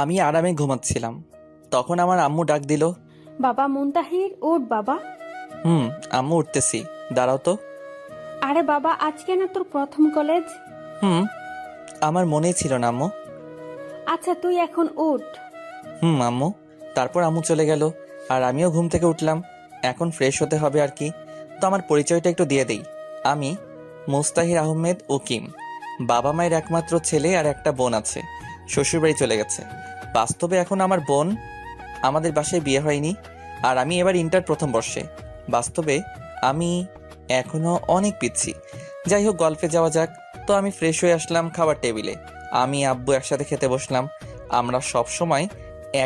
আমি আরামে ঘুমাচ্ছিলাম, তখন আমার আম্মু ডাক দিল। বাবা মুনতাহির, ওঠ বাবা। আম্মু উঠতেছি, দাঁড়াও তো। আরে বাবা, আজকে না তোর প্রথম কলেজ? হুম আমার মনেই ছিল না আম্মু। আচ্ছা তুই এখন ওঠ। আম্মু। তারপর আম্মু চলে গেল, আর আমিও ঘুম থেকে উঠলাম। এখন ফ্রেশ হতে হবে আর কি। তো আমার পরিচয়টা একটু দিয়ে দেই। আমি মুস্তাহির আহমেদ উকিম। বাবা মায়ের একমাত্র ছেলে, আর একটা বোন আছে, শ্বশুরবাড়ি চলে গেছে। বাস্তবে এখন আমার বোন, আমাদের বাসায় বিয়ে হয়নি, আর আমি এবার ইন্টার প্রথম বর্ষে। বাস্তবে আমি এখনো অনেক পিচ্ছি। যাই হোক, গল্পে যাওয়া যাক। তো আমি ফ্রেশ হয়ে আসলাম খাবার টেবিলে। আমি আব্বু একসাথে খেতে বসলাম। আমরা সব সময়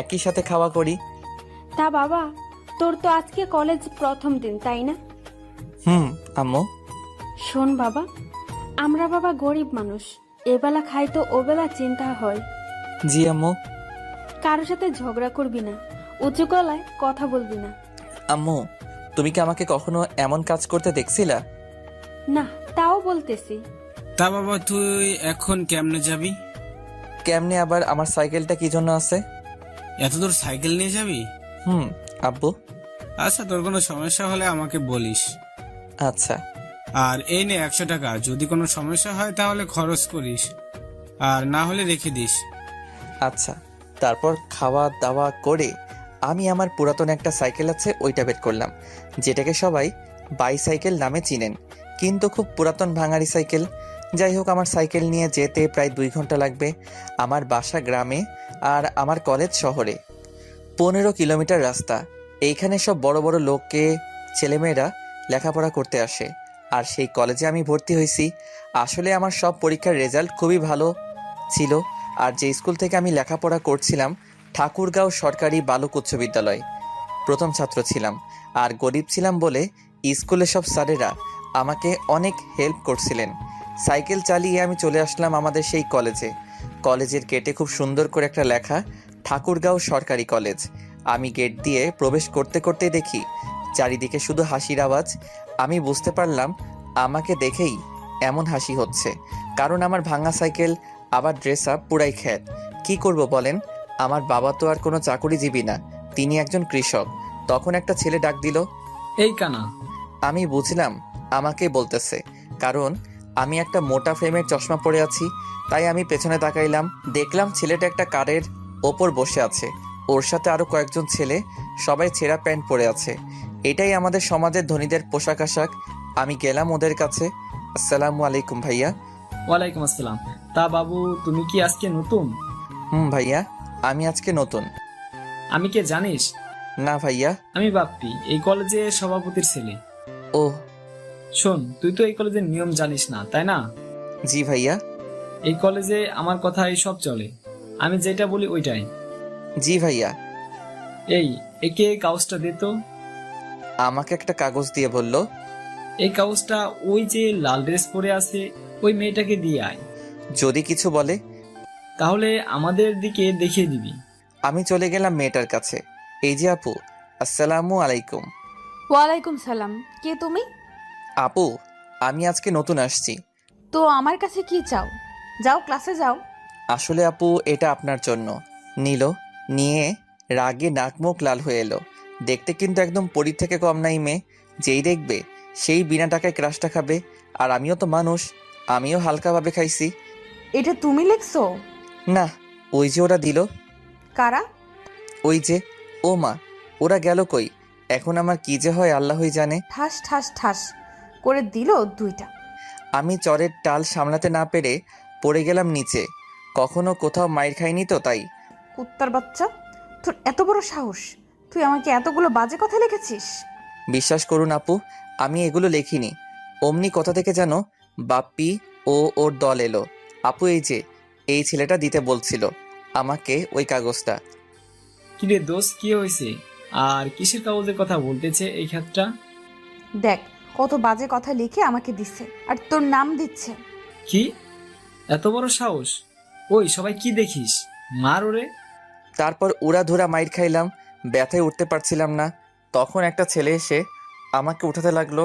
একই সাথে খাওয়া করি। তা বাবা, তোর তো আজকে কলেজ প্রথম দিন, তাই না? আম্মু। শোন বাবা, আমরা বাবা গরিব মানুষ, এবেলা খাই তো ওবেলা চিন্তা হয়। জি আম্মু। কারোর সাথে ঝগড়া করবি না, উঁচু গলায় কথা বলবি না। আম্মু, তুমি কি আমাকে কখনো এমন কাজ করতে দেখছিলা? না, তাও বলতেছি। তা বাবা, তুই এখন কেমনে যাবি? কেমনে আবার? আমার সাইকেলটা কি জন্য আছে? এত দূর সাইকেল নিয়ে যাবি? আব্বু। আচ্ছা, তোর কোনো সমস্যা হলে আমাকে বলিস। আচ্ছা। আর এই নে 100 টাকা, যদি কোনো সমস্যা হয় তাহলে খরচ করিস, আর না হলে রেখে দিস। আচ্ছা। তারপর খাওয়া দাওয়া করে আমি আমার পুরাতন একটা সাইকেল আছে ওইটা বের করলাম, যেটাকে সবাই বাইসাইকেল নামে চিনেন, কিন্তু খুব পুরাতন ভাঙাড়ি সাইকেল। যাই হোক, আমার সাইকেল নিয়ে যেতে প্রায় 2 ঘন্টা লাগবে। আমার বাসা গ্রামে, আর আমার কলেজ শহরে। 15 কিলোমিটার রাস্তা। এইখানে সব বড় বড় লোককে, ছেলেমেয়েরা লেখাপড়া করতে আসে। আর সেই কলেজে আমি ভর্তি হয়েছি। আসলে আমার সব পরীক্ষার রেজাল্ট খুবই ভালো ছিল। আর যে স্কুল থেকে আমি লেখাপড়া করছিলাম, ঠাকুরগাঁও সরকারি বালক উচ্চ বিদ্যালয়, প্রথম ছাত্র ছিলাম। আর গরিব ছিলাম বলে স্কুলের সব স্যারেরা আমাকে অনেক হেল্প করছিলেন। সাইকেল চালিয়ে আমি চলে আসলাম আমাদের সেই কলেজে। কলেজের গেটে খুব সুন্দর করে একটা লেখা, ঠাকুরগাঁও সরকারি কলেজ। আমি গেট দিয়ে প্রবেশ করতে করতে দেখি চারিদিকে শুধু হাসির আওয়াজ। আমি বুঝতে পারলাম আমাকে দেখেই এমন হাসি হচ্ছে, কারণ আমার ভাঙা সাইকেল, আবার ড্রেস আপ পুরাই খ্যাত। কি করব বলেন? আমার বাবা তো আর কোনো চাকুরিজীবী না, তিনি একজন কৃষক। তখন একটা ছেলে ডাক দিল। এই কানা। আমি বুঝলাম আমাকে বলতেছে, কারণ আমি একটা মোটা ফ্রেমের চশমা পরে আছি। তাই আমি পেছনে তাকাইলাম, দেখলাম ছেলেটা একটা কারের ওপর বসে আছে। ওর সাথে আরো কয়েকজন ছেলে, সবাই ছেঁড়া প্যান্ট পরে আছে। এটাই আমাদের সমাজের ধনীদের পোশাক আশাক। আমি গেলাম ওদের কাছে। আসসালামু আলাইকুম ভাইয়া। ওয়ালাইকুম আসসালাম। তা বাবু, তুমি কি আজকে নতুন? ভাইয়া, আমি আজকে নতুন। আমি কে জানিস? না ভাইয়া। আমি বাপ্পি, এই কলেজে সভাপতির ছেলে। ও। শোন, তুই তো এই কলেজের নিয়ম জানিস না, তাই না? জি ভাইয়া। এই কলেজে আমার কথাই সব চলে, আমি যেটা বলি ওইটাই। জি ভাইয়া। এই, একে কাগজটা দে তো। আমাকে একটা কাগজ দিয়ে বলল, এই কাগজটা ওই যে লাল ড্রেস পরে আছে ওই মেয়েটাকে দিয়ে আয়। যদি কিছু বলে তাহলে আমাদের দিকে দেখিয়ে দিবি। আমি চলে গেলাম মেয়েটার কাছে। এই যে আপু, আসসালামু আলাইকুম। ওয়ালাইকুম সালাম। কে তুমি? আপু, আমি আজকে নতুন আসছি। তো আমার কাছে কি চাও? যাও ক্লাসে যাও। আসলে আপু, এটা আপনার জন্য। নিল, নিয়ে রাগে নাক মুখ লাল হয়ে এলো। দেখতে কিন্তু একদম পরীর থেকে কম নাই মেয়ে। যেই দেখবে সেই বিনা টাকায় ক্রাশটা খাবে। আর আমিও তো মানুষ, আমিও হালকাভাবে খাইছি। এটা তুমি লিখছো? না, ওই যে ওরা দিল। কারা? ওই যে। ও মা, ওরা গেল কই? এখন আমার কি যে হয় আল্লাহই জানে। ঠাস ঠাস ঠাস করে দিল দুইটা। আমি চরের টাল সামলাতে না পেরে পড়ে গেলাম নিচে। কখনো কোথাও মাইর খাইনি তো, তাই। কুত্তার বাচ্চা, তোর এত বড় সাহস! তুই আমাকে এতগুলো বাজে কথা লিখেছিস? বিশ্বাস করুন আপু, আমি এগুলো লেখিনি। অমনি কোথা থেকে যেন বাপ্পি ও ওর দল এলো। আপু, এই যে এই ছেলেটা দিতে বলছিল আমাকে ওই কাগজটা। কিরে দোস্ত, কি হয়েছে? আর কিসের কাগজের কথা বলতেছে এই ক্ষেত্রটা? দেখ, কত বাজে কথা লিখে আমাকে দিচ্ছে, আর তোর নাম দিচ্ছে। কি এত বড় সাহস! ওই সবাই কি দেখিস, মার ওরে। তারপর উড়াধুরা মাইর খাইলাম, ব্যথায় উঠতে পারছিলাম না। তখন একটা ছেলে এসে আমাকে উঠাতে লাগলো।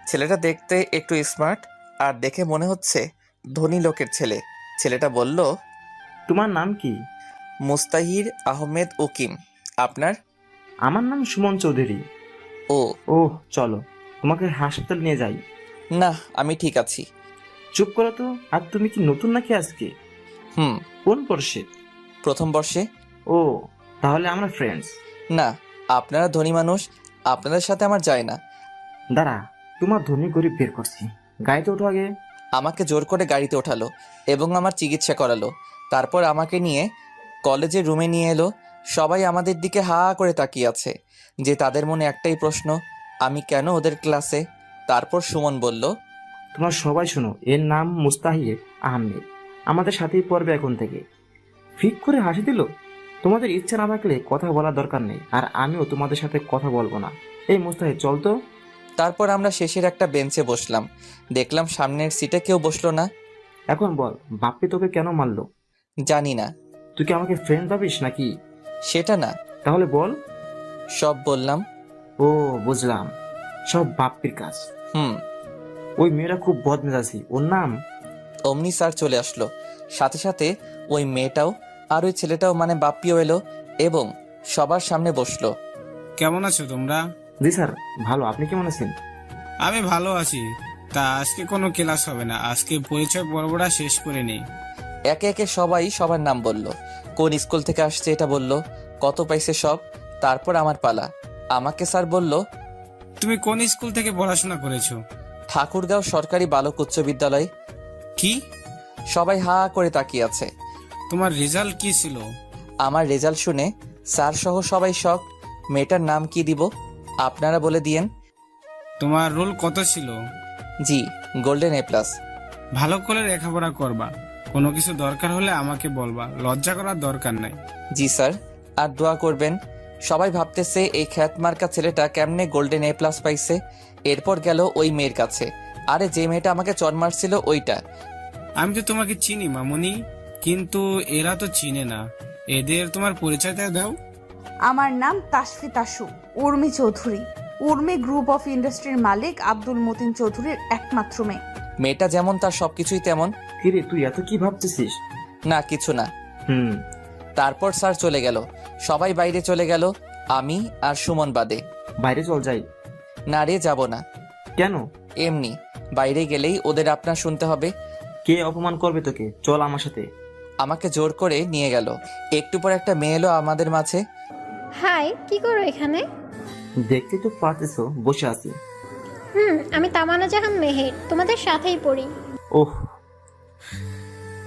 ছেলেটা দেখতে একটু স্মার্ট, আর দেখে মনে হচ্ছে ধনী লোকের ছেলে। ছেলেটা বলল, তোমার নাম কি? মুস্তাহির আহমেদ উকিম। আপনার? আমার নাম সুমন চৌধুরী। ও ওহ, চলো তোমাকে হাসপাতাল নিয়ে যাই। না, আমি ঠিক আছি। চুপ করো তো। আর তুমি কি নতুন নাকি আজকে? হুম, কোন বর্ষে? প্রথম বর্ষে। ও, তাহলে আমরা ফ্রেন্ডস। না, আপনারা ধনী মানুষ, আপনাদের সাথে আমার যায় না। দাঁড়া, তোমার ধনী গরিব বের করছি। গাড়িতে ওঠো আগে। আমাকে জোর করে গাড়িতে ওঠালো এবং আমার চিকিৎসা করালো। তারপর আমাকে নিয়ে কলেজের রুমে নিয়ে এলো। সবাই আমাদের দিকে হা করে তাকিয়ে আছে, যে তাদের মনে একটাই প্রশ্ন, আমি কেন ওদের ক্লাসে? তারপর সুমন বলল, তোমরা সবাই শোনো, এর নাম মুস্তাহির আহমেদ, আমাদের সাথেই পড়বে এখন থেকে। ফিক করে হাসি দিল। তোমাদের ইচ্ছা না থাকলে কথা বলার দরকার নেই, আর আমিও তোমাদের সাথে কথা বলবো না। এই মুস্তাহির, চল তো। তারপর আমরা শেষের একটা বেঞ্চে বসলাম। দেখলাম সামনের সিটে কেউ বসলো না। এখন বল, বাপ্পি তোকে কেন মারলো? জানি না। তুই কি আমাকে ফ্রেন্ড ভাবিস নাকি? সেটা না। তাহলে বল। সব বললাম। ও, বুঝলাম, সব বাপ্পির কাজ। হুম। ওই মেয়েরা খুব বদমেজাজি। ওর নাম? অমনি স্যার চলে আসলো। সাথে সাথে ওই মেয়েটাও আর ওই ছেলেটাও মানে বাপ্পিও এলো এবং সবার সামনে বসলো। কেমন আছো তোমরা? জি স্যার, ভালো। আপনি কেমন আছেন? আমি ভালো আছি। তা আজকে কোনো ক্লাস হবে না, আজকে পরিচয় পর্বটা শেষ করে নেই। একে একে সবাই সবার নাম বলল, কোন স্কুল থেকে আসছে এটা বলল, কত পাইছে সব। তারপর আমার পালা। আমাকে স্যার বলল, তুমি কোন স্কুল থেকে পড়াশোনা করেছো? ঠাকুরগাঁও সরকারি বালক উচ্চ বিদ্যালয়। কি? সবাই হা করে তাকিয়ে আছে। তোমার রেজাল্ট কি ছিল? আমার রেজাল্ট শুনে স্যার সহ সবাই শক। মেয়েটার নাম কি দিব? আপনারা বলে দিয়েন। তোমার রোল কত ছিল? জি, গোল্ডেন এ প্লাস। ভালো করে লেখাপড়া করবা, কোনো কিছু দরকার হলে আমাকে বলবা, লজ্জা করার দরকার নাই। জি স্যার, আর দোয়া করবেন। সবাই ভাবতেছে এই খ্যাতমার্কা ছেলেটা কেমনে গোল্ডেন এ প্লাস পাইছে। এরপর গেল ওই মেয়ের কাছে। আরে যে মেয়েটা আমাকে চড় মারছিল ওইটা। আমি তো তোমাকে চিনি মামুনি, কিন্তু এরা তো চিনে না। এদের তোমার পরিচয়টা দাও। আমার নাম তাসফি তাসু উর্মি চৌধুরী। উর্মি গ্রুপ অফ ইন্ডাস্ট্রির মালিক আব্দুল মতিন চৌধুরীর একমাত্র মেয়ে। মেয়েটা যেমন তার সবকিছুই তেমন। কিরে, তুই এত কি ভাবতেছিস? না, কিছু না। হুম। তারপর স্যার চলে গেল। সবাই বাইরে চলে গেল, আমি আর সুমন বাদে। বাইরে চল যাই। না রে, যাব না। কেন? এমনি, বাইরে গেলেই ওদের আপনার শুনতে হবে। কে অপমান করবে তোকে? চল আমার সাথে। আমাকে জোর করে নিয়ে গেল। একটু পর একটা মেয়ে এলো আমাদের মাঝে। হাই, কি করো এখানে? দেখতে তো পারতেছো, বসে আছি। আমি তামান্না জাহান মেহের, তোমাদের সাথেই পড়ি। ওহ,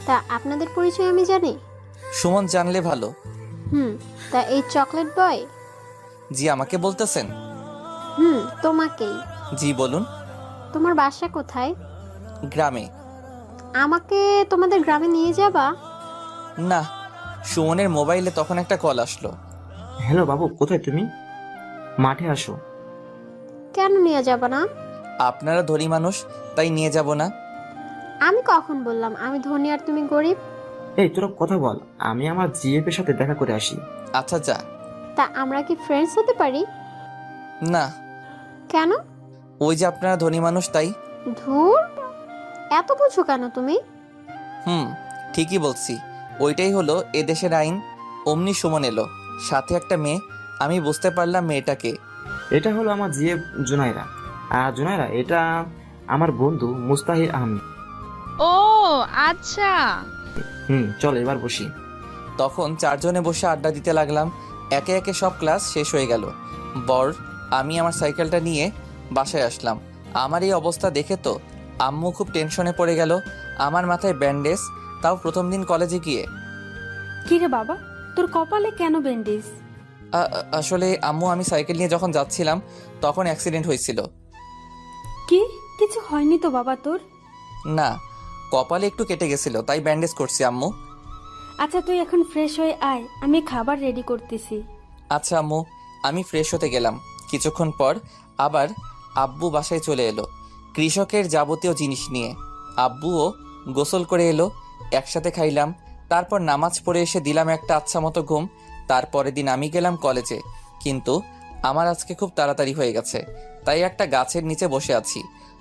তা আপনাদের পরিচয় আমি জানি। সুমন জানলে ভালো। তা এই চকলেট বয়? জি, আমাকে বলতেছেন? তোমাকেই। জি বলুন। তোমার বাসা কোথায়? গ্রামে। আমাকে তোমাদের গ্রামে নিয়ে যাবা? না। সুমনের মোবাইলে তখন একটা কল আসলো। হ্যালো বাবু, কোথায় তুমি? মাঠে আসো। কেন নিয়ে যাবা না? আপনারা ধনী মানুষ, তাই নিয়ে যাব না। আমি কখন বললাম আমি ধনী আর তুমি গরিব? এই, তোরা কথা বল, আমি আমার জিএফ এর সাথে দেখা করে আসি। আচ্ছা যা। তা আমরা কি ফ্রেন্ডস হতে পারি? না। কেন? ওই যে আপনারা ধনী মানুষ, তাই। ধুর, এত বুঝো কেন তুমি? ঠিকই বলছি। ওইটাই হলো এদেশের আইন। অমনি সুমন এলো, সাথে একটা মেয়ে। আমি বুঝতে পারলাম মেয়েটাকে। এটা হলো আমার জিএফ জুনাইরা। আর জুনাইরা, এটা আমার বন্ধু মুস্তাহির আহমেদ। ও আচ্ছা। চল এবার বসি। তখন চারজনে বসে আড্ডা দিতে লাগলাম। একে একে সব ক্লাস শেষ হয়ে গেল। আমি আমার সাইকেলটা নিয়ে বাসায় আসলাম। আমার এই অবস্থা দেখে তো আম্মু খুব টেনশনে পড়ে গেল। আমার মাথায় ব্যান্ডেজ, তাও প্রথম দিন কলেজে গিয়ে। কি রে বাবা, তোর কপালে কেন ব্যান্ডেজ? আসলে আম্মু, আমি সাইকেল নিয়ে যখন যাচ্ছিলাম তখন অ্যাক্সিডেন্ট হয়েছিল। কি? কিছু হয়নি তো বাবা তোর? না, কপালে একটু কেটে গেছিল, তাই ব্যান্ডেজ করছি আম্মু। আচ্ছা তুই এখন ফ্রেশ হয়ে আয়, আমি খাবার রেডি করতেছি। আচ্ছা আম্মু। আমি ফ্রেশ হতে গেলাম। কিছুক্ষণ পর আবার আব্বু বাসায় চলে এলো কৃষকের যাবতীয় জিনিস নিয়ে। আব্বুও গোসল করে এলো, একসাথে খাইলাম। তারপর নামাজ পড়ে এসে দিলাম একটা আচ্ছা মতো ঘুম। তারপরের দিন আমি গেলাম কলেজে, কিন্তু আমার আজকে খুব তাড়াতাড়ি হয়ে গেছে, তাই একটা গাছের নিচে বসে আছি।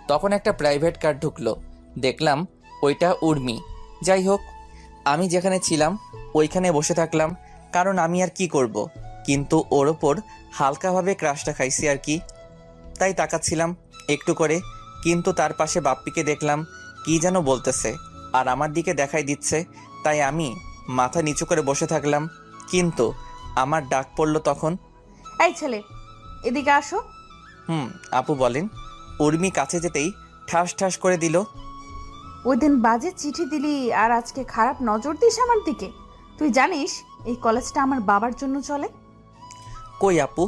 তখন একটা প্রাইভেট কার ঢুকলো, দেখলাম ওইটা উর্মি। যাই হোক, আমি যেখানে ছিলাম ওইখানে বসে থাকলাম, কারণ আমি আর কি করব। কিন্তু ওর ওপর হালকাভাবে ক্রাশটা খাইছি আর কি, তাই তাকাচ্ছিলাম একটু করে। কিন্তু তার পাশে বাপ্পিকে দেখলাম কি যেন বলতেছে আর আমার দিকে দেখাই দিচ্ছে, তাই আমি মাথা নিচু করে বসে থাকলাম। কিন্তু আমার ডাক পড়ল তখন। এই ছেলে, এদিকে আসো। আপু বলেন। উর্মি কাছে যেতেই ঠাস ঠাস করে দিল। ওই দিন বাজে চিঠি দিলি আর আজকে খারাপ নজর দিস আমার দিকে। তুই জানিস এই কলেজটা আমার বাবার জন্য চলে। কই আপু,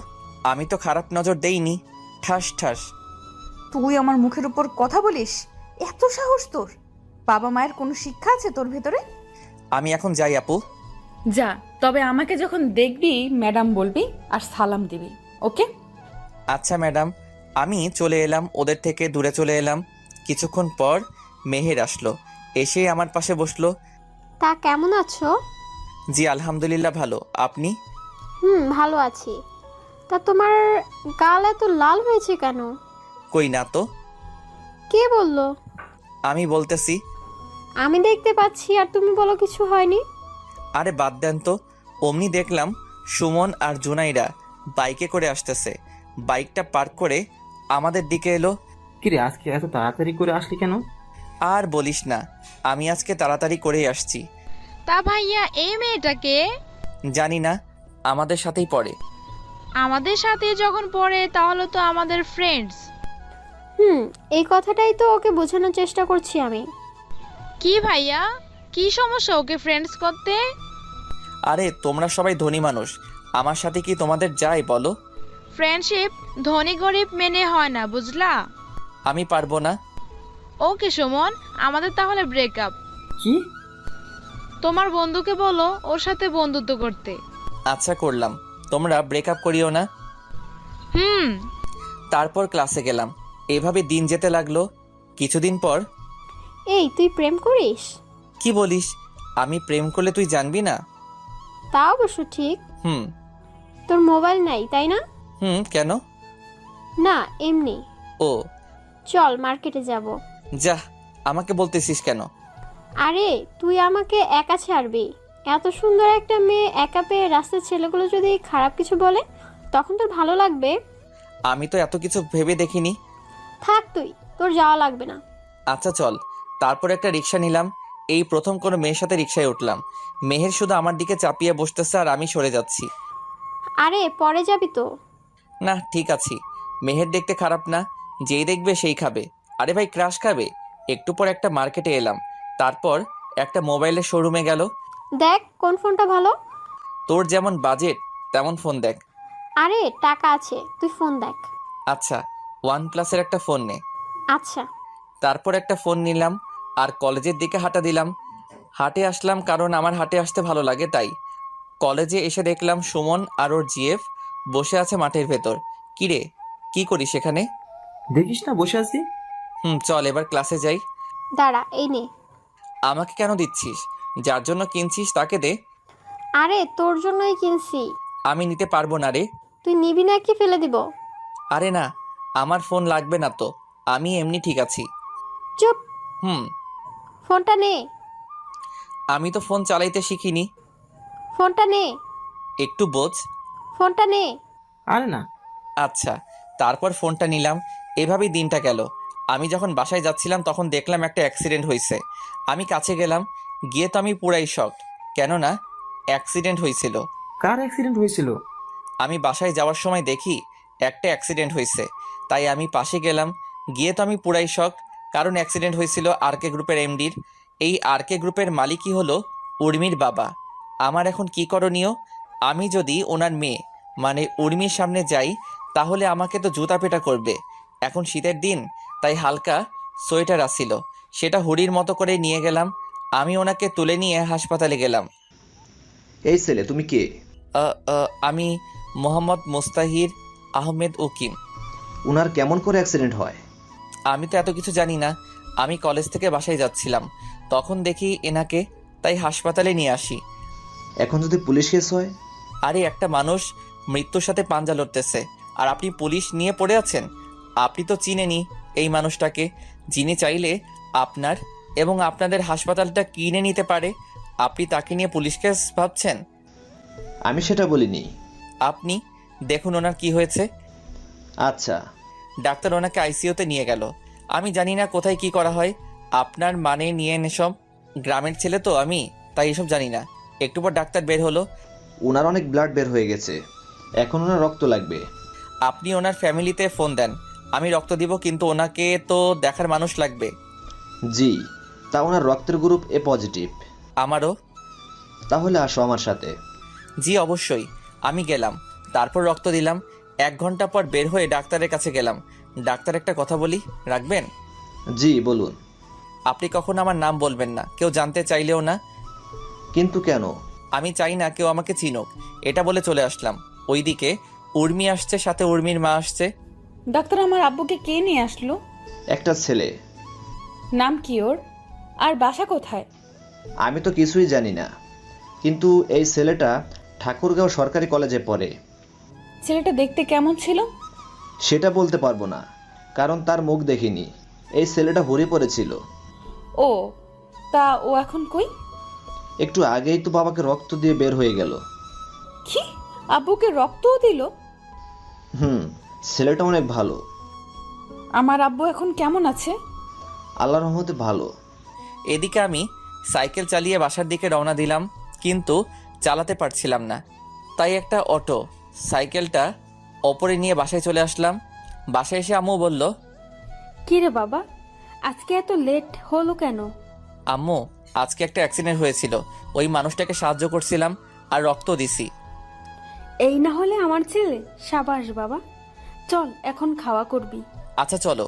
আমি তো খারাপ নজর দেইনি। ঠাস ঠাস। তুই আমার মুখের উপর কথা বলিস? এত সাহস তোর? বাবা মায়ের কোনো শিক্ষা আছে তোর ভেতরে? আমি এখন যাই আপু। যা, তবে আমাকে যখন দেখবি ম্যাডাম বলবি আর সালাম দিবি, ওকে? আচ্ছা ম্যাডাম। আমি চলে এলাম, ওদের থেকে দূরে চলে এলাম। কিছুক্ষণ পর মেহের আসলো, এসে আমার পাশে বসলো। তা কেমন আছো? জি আলহামদুলিল্লাহ ভালো, আপনি? ভালো আছি। তা তোমার গাল এত লাল হয়েছে কেন? কই না তো। কে বললো? আমি বলতেছি। আমি দেখতে পাচ্ছি আর তুমি বলো কিছু হয়নি। আরে বাদ দেন তো। অমনি দেখলাম সুমন আর জুনাইরা বাইকে করে আসতেছে। বাইকটা পার্ক করে আমাদের দিকে এলো। কিরে, আজকে এত তাড়াতাড়ি করে আসলি কেন? আর বলিস না, আমি আজকে তাড়াতাড়ি করেই আসছি। তা ভাইয়া এই মেয়েটাকে? জানি না, আমাদের সাথেই পড়ে। আমাদের সাথে যখন পড়ে তাহলে তো আমাদের ফ্রেন্ডস। এই কথাটাই তো ওকে বোঝানোর চেষ্টা করছি আমি। কি ভাইয়া, কি সমস্যা ওকে ফ্রেন্ডস করতে? আরে তোমরা সবাই ধনী মানুষ, আমার সাথে কি তোমাদের যায় বলো? ফ্রেন্ডশিপ ধনী গরিব মেনে হয় না, বুঝলা? আমি পারবো না। ওকে সুমন, আমাদের তাহলে ব্রেকআপ। কি? তোমার বন্ধুকে বলো ওর সাথে বন্ধুত্ব করতে। আচ্ছা করলাম, তোমরা ব্রেকআপ করিও না। তারপর ক্লাসে গেলাম। এভাবে দিন যেতে লাগলো। কিছুদিন পর। এই, তুই প্রেম করিস? কি বলিস? আমি প্রেম করলে তুই জানবি না? তা অবশ্য ঠিক। তোর মোবাইল নাই তাই না? কেন? না, এমনি। ও চল মার্কেটে যাব। যা, আমাকে বলতেছিস কেন? আরে তুই আমাকে একা ছাড়বি? এত সুন্দর একটা মেয়ে একা পেয়ে রাস্তার ছেলেগুলো যদি খারাপ কিছু বলে তখন তোর ভালো লাগবে? আমি তো এত কিছু ভেবে দেখিনি। থাক তুই, তোর যাওয়া লাগবে না। আচ্ছা চল। তারপর একটা রিক্সা নিলাম। এই প্রথম কোনো মেয়ের সাথে রিক্সায় উঠলাম। মেহের শুধু আমার দিকে চাপিয়ে বসতেছে আর আমি সরে যাচ্ছি। আরে পরে যাবি তো। না ঠিক আছি, মেহের দেখতে খারাপ না, যেই দেখবে সেই খাবে। আরে ভাই ক্রাশ খাবে। একটু পর একটা মার্কেটে এলাম, তারপর একটা মোবাইলের শোরুমে গেল। দেখ কোন ফোনটা ভালো। তোর যেমন বাজেট তেমন ফোন দেখ। আরে টাকা আছে, তুই ফোন দেখ। আচ্ছা, OnePlus-এর একটা ফোন নে। আচ্ছা। তারপর একটা ফোন নিলাম আর কলেজের দিকে হাঁটা দিলাম। হাটে আসলাম কারণ আমার হাটে আসতে ভালো লাগে তাই। কলেজে এসে দেখলাম সুমন আর ওর জিএফ বসে আছে মাঠের ভেতর। কিরে, কি করিস এখানে? দেখিস না বসে আছি। চল এবার ক্লাসে যাই। দাঁড়া, এই নে। আমাকে কেন দিচ্ছিস? যার জন্য কিনছিস তাকে দে। আরে তোর জন্যই কিনছি। আমি নিতে পারবো না রে। তুই নিবি নাকি ফেলে দিব? আরে না, আমার ফোন লাগবে না তো, আমি এমনি ঠিক আছি। চুপ। ফোনটা নে। আমি তো ফোন চালাইতে শিখিনি। ফোনটা নে। একটু বোঝ। ফোনটা নে। আরে না। আচ্ছা, তারপর ফোনটা নিলাম। এভাবেই দিনটা গেল। আমি যখন বাসায় যাচ্ছিলাম তখন দেখলাম একটা অ্যাক্সিডেন্ট হয়েছে। আমি কাছে গেলাম, গিয়ে তো আমি পুরাই শকড, কেননা অ্যাক্সিডেন্ট হয়েছিল। কার অ্যাক্সিডেন্ট হয়েছিল? আমি বাসায় যাওয়ার সময় দেখি একটা অ্যাক্সিডেন্ট হয়েছে, তাই আমি পাশে গেলাম। গিয়ে তো আমি পুরাই শকড, কারণ অ্যাক্সিডেন্ট হয়েছিল আরকে গ্রুপের এমডির। এই আরকে গ্রুপের মালিকই হলো উর্মির বাবা। আমার এখন কি করণীয়? আমি যদি ওনার মেয়ে মানে উর্মির সামনে যাই তাহলে আমাকে তো জুতা পেটা করবে। এখন শীতের দিন, তাই হালকা সোয়েটার আসছিল, সেটা হুডির মতো করে নিয়ে গেলাম। আমি ওনাকে তুলে নিয়ে হাসপাতালে গেলাম। এই ছেলে, তুমি কে? আমি মোহাম্মদ মুস্তাহির আহমেদ উকিম। উনার কেমন করে অ্যাক্সিডেন্ট হয়? আমি তো এত কিছু জানি না। আমি কলেজ থেকে বাসায় যাচ্ছিলাম, তখন দেখি এনাকে, তাই হাসপাতালে নিয়ে আসি। এখন যদি পুলিশ কেস হয়? আরে একটা মানুষ মৃত্যুর সাথে পাঞ্জা লড়তেছে আর আপনি পুলিশ নিয়ে পড়ে আছেন? আপনি তো চিনেনি এই মানুষটাকে, যিনি চাইলে আপনার এবং আপনাদের হাসপাতালটা কিনে নিতে পারে। আপনি তাকে নিয়ে পুলিশ কেস ভাবছেন? আমি সেটা বলিনি। আপনি দেখুন ওনার কি হয়েছে। আচ্ছা, ডাক্তার ওনাকে আইসিইউতে নিয়ে গেল। আমি জানি না কোথায় কি করা হয়। আপনার মানে নিয়ে এনে সব, গ্রামের ছেলে তো আমি, তাই এসব জানি না। একটু পর ডাক্তার বের হলো। ওনার অনেক ব্লাড বের হয়ে গেছে, এখন ওনার রক্ত লাগবে। আপনি ওনার ফ্যামিলিতে ফোন দেন, আমি রক্ত দিব, কিন্তু ওনাকে তো দেখার মানুষ লাগবে। জি, তা ওনার রক্তের গ্রুপ এ পজিটিভ। আমারও। তাহলে আসো আমার সাথে। জি অবশ্যই। আমি গেলাম, তারপর রক্ত দিলাম। 1 ঘন্টা পর বের হয়ে ডাক্তারের কাছে গেলাম। ডাক্তার, একটা কথা বলি, রাখবেন? জি বলুন। আপনি কখনো আমার নাম বলবেন না, কেউ জানতে চাইলেও না। কিন্তু কেন? আমি চাই না কেউ আমাকে চিনুক, এটা বলে চলে আসলাম। ওইদিকে উর্মি আসছে, সাথে উর্মির মা আসছে। ডাক্তার, আমার আব্বুকে কে নিয়ে আসলো? একটা ছেলে। নাম কি ওর? আর বাসা কোথায়? আমি তো কিছুই জানি না, কিন্তু এই ছেলেটা ঠাকুরগাঁও সরকারি কলেজে পড়ে। ছেলেটা দেখতে কেমন ছিল? সেটা বলতে পারবো না, কারণ তার মুখ দেখিনি। এই ছেলেটা হরে পড়েছিল। ও, তা ও এখন কই? একটু আগেই তো বাবাকে রক্ত দিয়ে বের হয়ে গেল। কি, আব্বুকে রক্তও দিল? ছেলেটা অনেক ভালো। আমার আব্বু এখন কেমন আছে? আল্লাহর রহমতে ভালো। এদিকে আমি সাইকেল চালিয়ে বাসার দিকে রওনা দিলাম, কিন্তু চালাতে পারছিলাম না। তাই একটা অটো সাইকেলটা ওপরে নিয়ে বাসায় চলে আসলাম। বাসায় এসে আম্মু বলল, কি রে বাবা, আজকে এত লেট হলো কেন? আম্মু, আজকে একটা অ্যাক্সিডেন্ট হয়েছিল, ওই মানুষটাকে সাহায্য করছিলাম আর রক্ত দিছি। এই না হলে আমার ছেলে। সাবাস বাবা, চল এখন খাওয়া করবি। আচ্ছা চলো।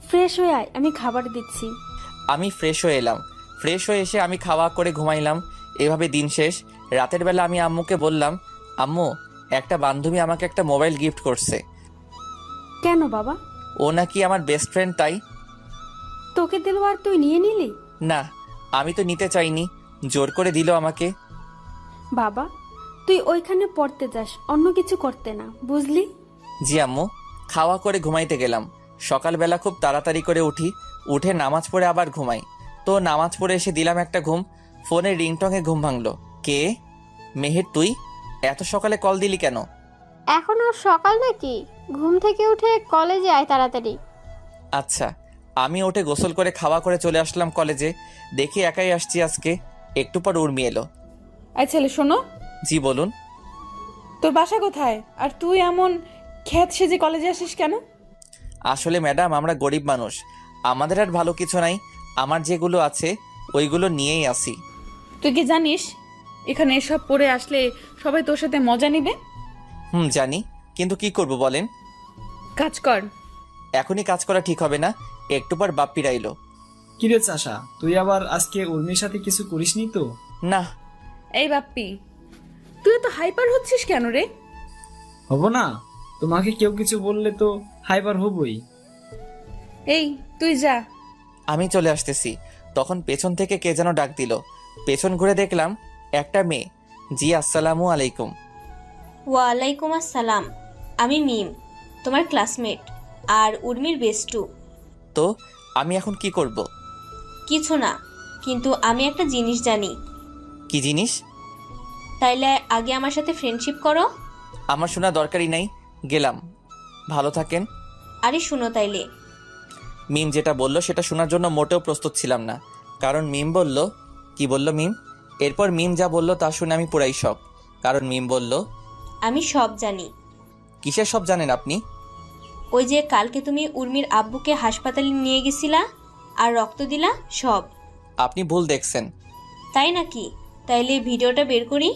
ফ্রেশ হয়ে আয়, আমি খাবার দিচ্ছি। আমি ফ্রেশ হয়ে এলাম। ফ্রেশ হয়ে এসে আমি খাওয়া করে ঘুমাইলাম। এভাবে দিন শেষ। রাতের বেলা আমি আম্মুকে বললাম, আম্মু, একটা বান্ধবী আমাকে একটা মোবাইল গিফট করছে। কেন বাবা? ও নাকি আমার বেস্ট ফ্রেন্ড, তাই। তোকে দিল আর তুই নিয়ে নিলি? না, আমি তো নিতে চাইনি, জোর করে দিল আমাকে। বাবা, তুই ওইখানে পড়তে যাস, অন্য কিছু করতে না, বুঝলি? জি আম্মু। খাওয়া করে ঘুমাইতে গেলাম। সকালবেলা খুব তাড়াতাড়ি করে উঠে নামাজ পড়ে আবার ঘুমাই। তো নামাজ পড়ে এসে দিলাম একটা ঘুম। ফোনের রিংটংয়ে ঘুম ভাঙলো। কে? মেহের, তুই এত সকালে কল দিলি কেন? এখনো সকাল নাকি? ঘুম থেকে উঠে কলেজে আয় তাড়াতাড়ি। আচ্ছা। আমি উঠে গোসল করে খাওয়া করে চলে আসলাম কলেজে। দেখি একাই আসছি আজকে। একটু পর উর্মি এলো। এই ছেলে, শোনো। জি বলুন। তোর বাসা কোথায়? আর তুই এমন খ্যাত সেজে কলেজে আসিস কেন? আসলে ম্যাডাম, আমরা গরিব মানুষ, আমাদের আর ভালো কিছু নাই। আমার যেগুলো আছে ওইগুলো নিয়েই আসি। তুই কি জানিস এখানে এসব পরে আসলে সবাই তোর সাথে মজা নিবে? জানি, কিন্তু কি করব বলেন। কাজ কর। এখনই কাজ করা ঠিক হবে না, একটু পর বাপ্পিরা এলো। কিরে চাষা, তুই আবার আজকে উর্মির সাথে কিছু করিসনি তো? না। এই বাপ্পি, তুই তো হাইপার হচ্ছিস কেন রে? হব না? তোমাকে কেউ কিছু বললে তো হাইপার হবই। এই তুই যা। আমি চলে আসতেছি, তখন পেছন থেকে কে যেন ডাক দিল। পেছন ঘুরে দেখলাম একটা মেয়ে। জি আসসালামু আলাইকুম। ওয়ালাইকুম আসসালাম। আমি মিম, তোমার ক্লাসমেট আর উর্মির বেস্টু। তো আমি এখন কি করব? কিছু না, কিন্তু আমি একটা জিনিস জানি। কি জিনিস? তাইলে আগে আমার সাথে ফ্রেন্ডশিপ করো। আমার শোনা দরকারই নাই, গেলাম। ভালো থাকেন। আরে শুনো তাইলে। মিম যেটা বলল সেটা শোনার জন্য মোটেও প্রস্তুত ছিলাম না, কারণ মিম বলল। কি বলল মিম? এরপর মিম যা বলল তা শুনে আমি পুরাই শক, কারণ মিম বলল, আমি সব জানি। কিসের সব জানেন আপনি? ওই যে কালকে তুমি উর্মির আব্বুকে হাসপাতালে নিয়ে গেছিলা আর রক্ত দিলা, সব। আপনি ভুল দেখছেন। তাই নাকি? তাইলে ভিডিওটা বের করি।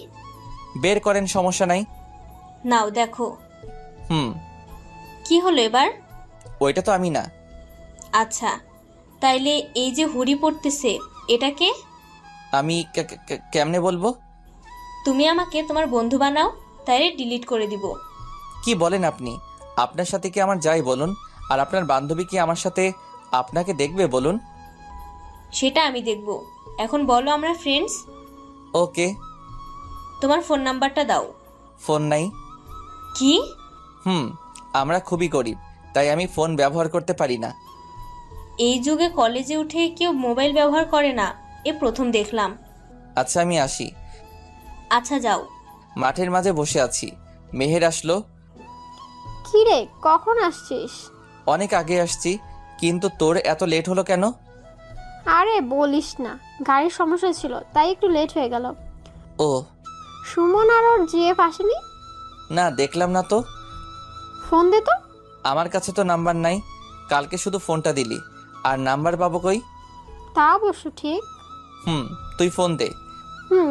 বের করেন, সমস্যা নাই। নাও দেখো। কি হলো এবার? ওইটা তো আমি না। আচ্ছা, তাইলে এই যে হুড়ি পড়তেছে, এটাকে আমি কেমনে বলবো? তুমি আমাকে তোমার বন্ধু বানাও, তাইলে ডিলিট করে দিব। কি বলেন আপনি? আপনার সাথে কি আমার যাই বলুন, আর আপনার বান্ধবী কি আমার সাথে আপনাকে দেখবে বলুন? সেটা আমি দেখব। এখন বলো আমরা ফ্রেন্ডস। ওকে। তোমার ফোন নাম্বারটা দাও। ফোন নাই। কি? আমরা খুবই গরিব, তাই আমি ফোন ব্যবহার করতে পারি না। এই যুগে কলেজে উঠে কেউ মোবাইল ব্যবহার করে না, এ প্রথম দেখলাম। আচ্ছা আমি আসি। আচ্ছা যাও। মাঠের মাঝে বসে আছি, মেহের আসলো। কি রে, কখন আসছিস? অনেক আগে আসছি, কিন্তু তোর এত লেট হলো কেন? আরে বলিস না, গাড়ির সমস্যা ছিল তাই একটু লেট হয়ে গেল। ও সুমন আর ওর জিএফ আসেনি? না, দেখলাম না তো। ফোন দে তো। আমার কাছে তো নাম্বার নাই, কালকে শুধু ফোনটা দিলি, আর নাম্বার পাবো কই? তা অবশ্য ঠিক। তুই ফোন দে।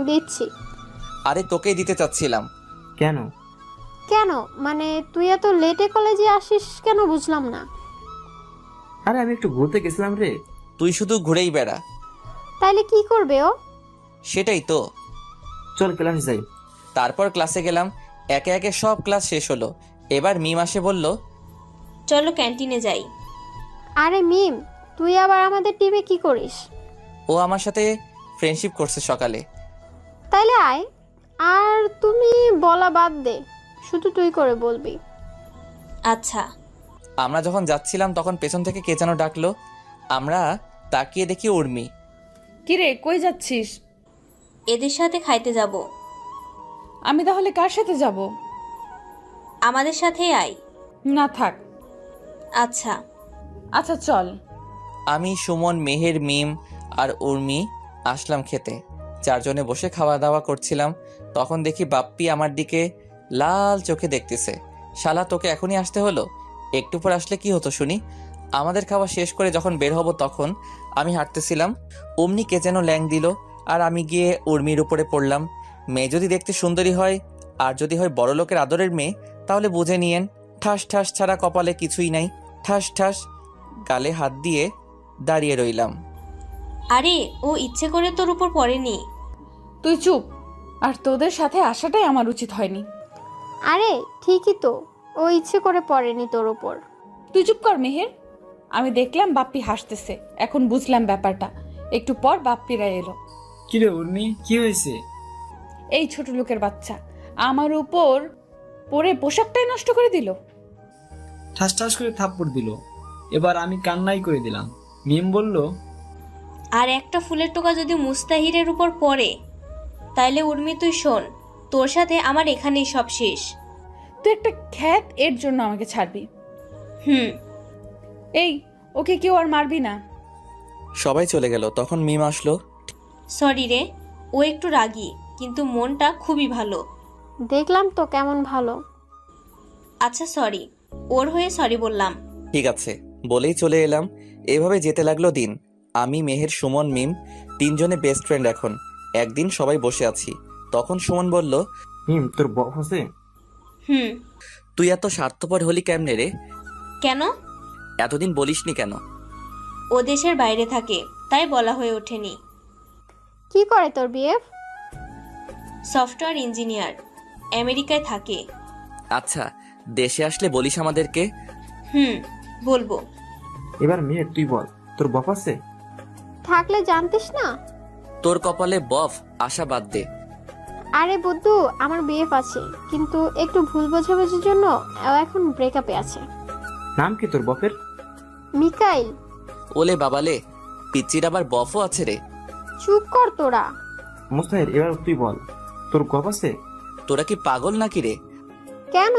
দিচ্ছি। আরে তোকেই দিতে চাচ্ছিলাম। কেন? কেন মানে তুই এত লেটে কলেজে আসিস কেন বুঝলাম না। আরে আমি একটু ঘুরতে গেছিলাম রে। তুই শুধু ঘুরেই বেড়া। তাইলে কি করবে ও? সেটাই তো। চল ক্লাস যাই। তারপর ক্লাসে গেলাম, একে একে সব ক্লাস শেষ হলো। এবার মিম আসে বলল, চলো ক্যান্টিনে যাই। আরে মিম, তুই আবার আমাদের টিমে কি করিস? ও আমার সাথে ফ্রেন্ডশিপ করছে সকালে। তাইলে আয়। আর তুমি বলা বাদ দে, শুধু তুই করে বলবি। আচ্ছা। আমরা যখন যাচ্ছিলাম তখন পেছন থেকে কে যেন ডাকলো। আমরা তাকিয়ে দেখি উর্মি। কিরে, কই যাচ্ছিস? এদের সাথে খাইতে যাব। আমি তাহলে কার সাথে যাব? আমাদের সাথেই আয়। না থাক। আচ্ছা। আচ্ছা চল। আমি, সুমন, মেহের, মিম আর উর্মি আসলাম খেতে। চারজনে বসে খাওয়া দাওয়া করছিলাম। তখন দেখি বাপ্পি আমার দিকে লাল চোখে দেখতেছে। শালা, তোকে এখনই আসতে হলো? একটু পর আসলে কি হতো শুনি? আমাদের খাওয়া শেষ করে যখন বের হব তখন আমি হাঁটতেছিলাম, অমনি কে যেন ল্যাং দিল, আর আমি গিয়ে উর্মির উপরে পড়লাম। মেয়ে যদি দেখতে সুন্দরী হয় আর যদি হয় বড় লোকের আদরের মেয়ে, তাহলে বুঝে নিয়েন ঠাস ঠাস ছাড়া কপালে কিছুই নাই। ঠাস ঠাস। গালে হাত দিয়ে দাঁড়িয়ে রইলাম। আরে ও ইচ্ছে করে তোর উপর পড়েনি। তুই চুপ। আর তোদের সাথে আসাটাই আমার উচিত হয়নি। আরে ঠিকই তো, ও ইচ্ছে করে পড়েনি তোর ওপর। তুই চুপ কর মেহের। আমি দেখলাম বাপ্পি হাসতেছে, এখন বুঝলাম ব্যাপারটা। একটু পর বাপ্পিরা এলো। কিরে উর্মি, কি হয়েছে? এই ছোট লোকের বাচ্চা আমার উপর পরে পোশাকটাই নষ্ট করে দিল। ঠাস ঠাস করে থাপ্পড় দিল। এবার আমি কান্নাই করে দিলাম। মিম বলল, আর একটা ফুলের টোকা যদি মুস্তাহিরের উপর পড়ে, তাইলে উর্মি তুই শোন, তোর সাথে আমার এখানেই সব শেষ। তুই একটা খ্যাত, এর জন্য আমাকে ছাড়বি? এই, ওকে কেউ আর মারবি না। সবাই চলে গেল, তখন মিম আসলো। সরি রে, ও একটু রাগী, কিন্তু মনটা খুবই ভালো। দেখলাম তো কেমন ভালো। আচ্ছা সরি, ওর হয়ে সরি বললাম। ঠিক আছে বলেই চলে এলাম। এভাবে যেতে লাগলো দিন। আমি, মেহের, সুমন, মিম তিনজনে বেস্ট ফ্রেন্ড এখন। একদিন সবাই বসে আছি, তখন সুমন বলল, মিম, তোর বফ আছে? তুই এত স্বার্থপর হলি কেমনে রে? কেন? এতদিন বলিসনি কেন? ও দেশের বাইরে থাকে, তাই বলা হয়ে ওঠেনি। কি করে তোর বিএফ? সফটওয়্যার ইঞ্জিনিয়ার, আমেরিকায় থাকে। আচ্ছা, দেশে আসলে বলিস আমাদেরকে। বলবো। এবার মেয়ের তুই বল, তোর বফ আছে? থাকলে জানতিস না? তোর কপালে বফ আশা বাদ দে। আরে বুদ্ধু, আমার বিএফ আছে, কিন্তু একটু ভুল বোঝাবুঝির জন্য ও এখন ব্রেকআপে আছে। নাম কি তোর বফের? মিকাইল। ওলে বাবালে, পিচ্চির আবার বফও আছে রে। চুপ কর তোরা। মুস্তাহির, এবার তুই বল, তোর গপ আছে? তোরা কি পাগল নাকি রে? কেন?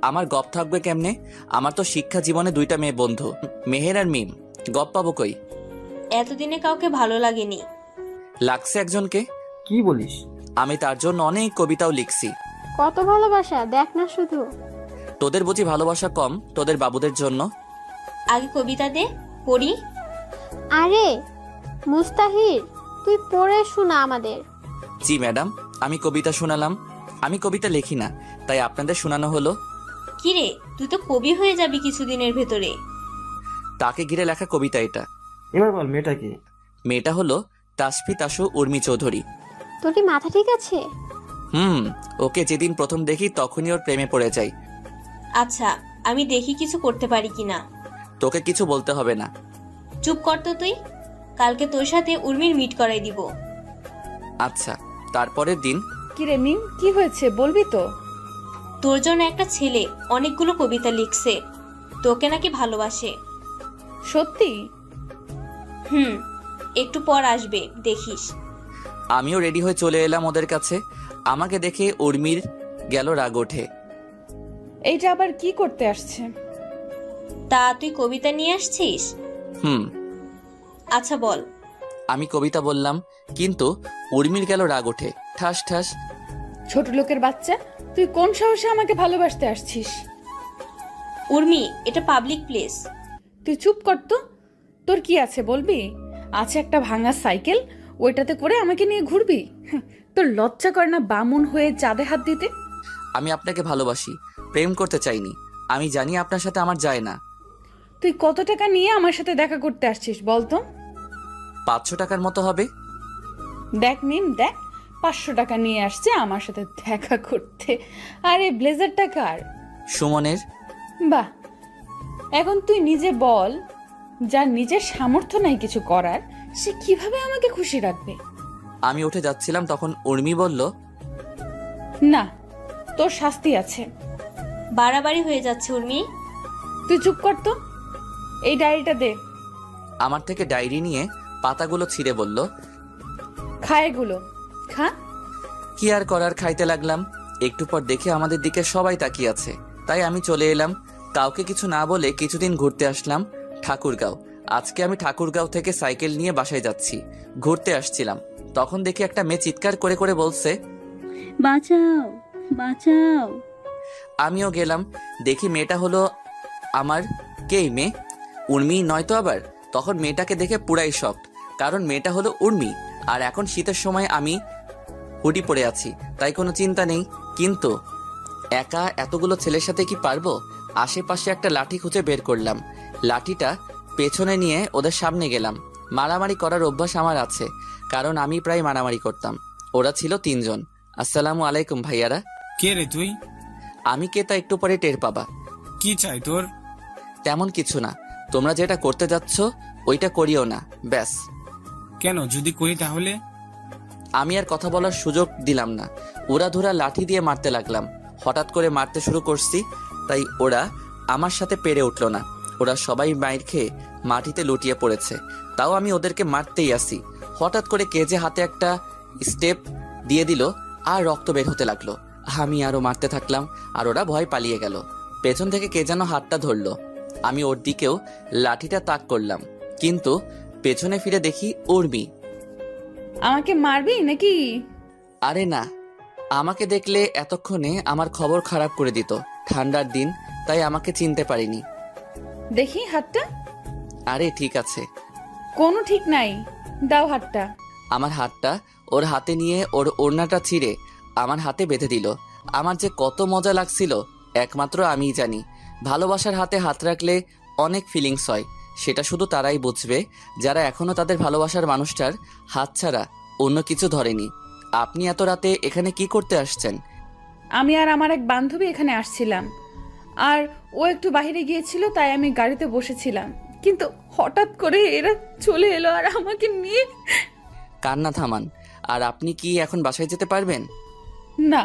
আমার গপ থাকবে কেমনে? আমার তো শিক্ষা জীবনে দুইটা মেয়ে বন্ধু, মেহের আর মিম। গপ পাবো কই? এতদিনে কাউকে ভালো লাগেনি। লাগছে একজনকে। কি বলিস? আমি তার জন্য অনেক কবিতাও লিখছি। কত ভালোবাসা দেখ না শুধু। তোদের বুঝি ভালোবাসা কম তোদের বাবুদের জন্য? আগে কবিতা দে, পড়ি। আরে মুস্তাহির, তুই পড়ে শোনা আমাদের। জি ম্যাডাম, আমি কবিতা শোনালাম। আমি কবিতা লিখি না, তাই আপনাদের শোনানো হলো। কিরে, তুই তো কবি হয়ে যাবি কিছুদিনের ভেতরে। তাকে ঘিরে লেখা কবিতা এটা। এবার বল মেয়েটা কি? মেয়েটা হলো তাসফি তাসু উর্মি চৌধুরী। তোর কি মাথা ঠিক আছে? ওকে যেদিন প্রথম দেখি তখনই ওর প্রেমে পড়ে যাই। আচ্ছা, আমি দেখি কিছু করতে পারি কিনা। তোকে কিছু বলতে হবে না। চুপ কর তো তুই। কালকে তোর সাথে উর্মির মিট করাই দিব। আচ্ছা। তারপরের দিন। কিরে মিম, কি হয়েছে বলবি তো? তোর জন্য একটা ছেলে অনেকগুলো কবিতা লিখছে, তোকে নাকি ভালোবাসে। সত্যি? একটু পর আসবে, দেখিস। আমিও রেডি হয়ে চলে এলাম ওদের কাছে। আমাকে দেখে উর্মির গেল রাগ ওঠে। এইটা আবার কি করতে আসছে? তা তুই কবিতা নিয়ে আসছিস? হুম। আচ্ছা বল। আমি কবিতা বললাম, কিন্তু উর্মির গেল রাগ ওঠে। ঠাস ঠাস। ছোট লোকের বাচ্চা, তুই কোন সাহসে আমাকে ভালোবাসতে আসছিস? উর্মি, এটা পাবলিক প্লেস। তুই চুপ কর তো। তোর কি আছে বলবি? আছে একটা ভাঙা সাইকেল, ওইটাতে করে আমাকে নিয়ে ঘুরবি? তোর লজ্জা করে না বামুন হয়ে চাঁদে হাত দিতে? আমি আপনাকে ভালোবাসি, প্রেম করতে চাইনি। আমি জানি আপনার সাথে আমার যায় না। তুই কত টাকা নিয়ে আমার সাথে দেখা করতে আসছিস বলতো? 500 টাকার মতো হবে। দেখ মিম, দেখ 500 টাকা নিয়ে আসছে আমার সাথে দেখা করতে। আরে ব্লেজারটা কার? সুমনের। বাহ, এখন তুই নিজে বল, যার নিজের সামর্থ্য নাই কিছু করার, সে কিভাবে আমাকে খুশি রাখবে? আমি উঠে যাচ্ছিলাম, তখন উর্মি বলল, না, তোর শাস্তি আছে। বাড়াবাড়ি হয়ে যাচ্ছে উর্মি। তুই চুপ কর তো। এই ডায়েরিটা দে। আমার থেকে ডায়েরি নিয়ে পাতাগুলো ছিঁড়ে বলল, খা এগুলো, খা। কি আর করার, খাইতে লাগলাম। একটু পর দেখে আমাদের দিকে সবাই তাকিয়ে আছে, তাই আমি চলে এলাম। কাউকে কিছু না বলে কিছুদিন ঘুরতে আসলাম ঠাকুরগাঁও। আজকে আমি ঠাকুরগাঁও থেকে সাইকেল নিয়ে বাসায় যাচ্ছি। ঘুরতে আসছিলাম, তখন দেখি একটা মেয়ে চিৎকার করে করে বলছে, বাঁচাও বাঁচাও। আমিও গেলাম। দেখি মেয়েটা হলো আমার। কে এই মেয়ে? উর্মি নয় তো আবার? তখন মেয়েটাকে দেখে পুরাই শকড, কারণ মেয়েটা হলো উর্মি। আর এখন শীতের সময় আমি হুডি পরে আছি, তাই কোনো চিন্তা নেই। কিন্তু একা এতগুলো ছেলের সাথে কি পারবো? আশেপাশে একটা লাঠি খুঁজে বের করলাম, লাঠিটা পেছনে নিয়ে ওদের সামনে গেলাম। মারামারি করার অভ্যাস আমার আছে, কারণ আমি প্রায় মারামারি করতাম। ওরা ছিল 3 জন। আসসালামু আলাইকুম ভাইয়ারা। কে রে তুই? আমি কে তা একটু পরে টের পাবা। কি চাই তোর? তেমন কিছু না, তোমরা যেটা করতে যাচ্ছ ওইটা করিও না, ব্যাস। কেন, যদি করি তাহলে? আমি আর কথা বলার সুযোগ দিলাম না। উড়াধুরা লাঠি দিয়ে মারতে লাগলাম। হঠাৎ করে মারতে শুরু করছি, তাই ওরা আমার সাথে পেরে উঠল না। ওরা সবাই মাইর খেয়ে মাটিতে লুটিয়ে পড়েছে, তাও আমি ওদেরকে মারতেই আসি। হঠাৎ করে কে যে হাতে একটা স্টেপ দিয়ে দিল, আর রক্ত বের হতে লাগলো। আমি আরো মারতে থাকলাম, আর ওরা ভয় পালিয়ে গেল। পেছন থেকে কে যেন হাতটা ধরলো। আমি ওর দিকেও লাঠিটা তাক করলাম, কিন্তু পেছনে ফিরে দেখি উর্মি। আমাকে মারবি নাকি? আরে না, আমাকে দেখলে এতক্ষণে আমার খবর খারাপ করে দিত। ঠান্ডার দিন, তাই আমাকে চিনতে পারিনি। দেখি হাতটা। আরে ঠিক আছে। কোনো ঠিক নাই, দাও হাতটা। আমার হাতটা ওর হাতে নিয়ে ওর ওড়নাটা ছিঁড়ে আমার হাতে বেঁধে দিল। আমার যে কত মজা লাগছিল একমাত্র আমিই জানি। ভালোবাসার হাতে হাত রাখলে অনেক ফিলিংস হয়, সেটা শুধু তারাই বুঝবে যারা এখনো তাদের ভালোবাসার মানুষটার হাত ছাড়া অন্য কিছু ধরেনি। আপনি এত রাতে এখানে কি করতে আসছেন? আমি আর আমার এক বান্ধবী এখানে আসছিলাম, আর ও একটু বাইরে গিয়েছিল, তাই আমি গাড়িতে বসেছিলাম, কিন্তু হঠাৎ করে এরা চলে এলো আর আমাকে নিয়ে। কান্না থামান। আর আপনি কি এখন বাসায় যেতে পারবেন? না,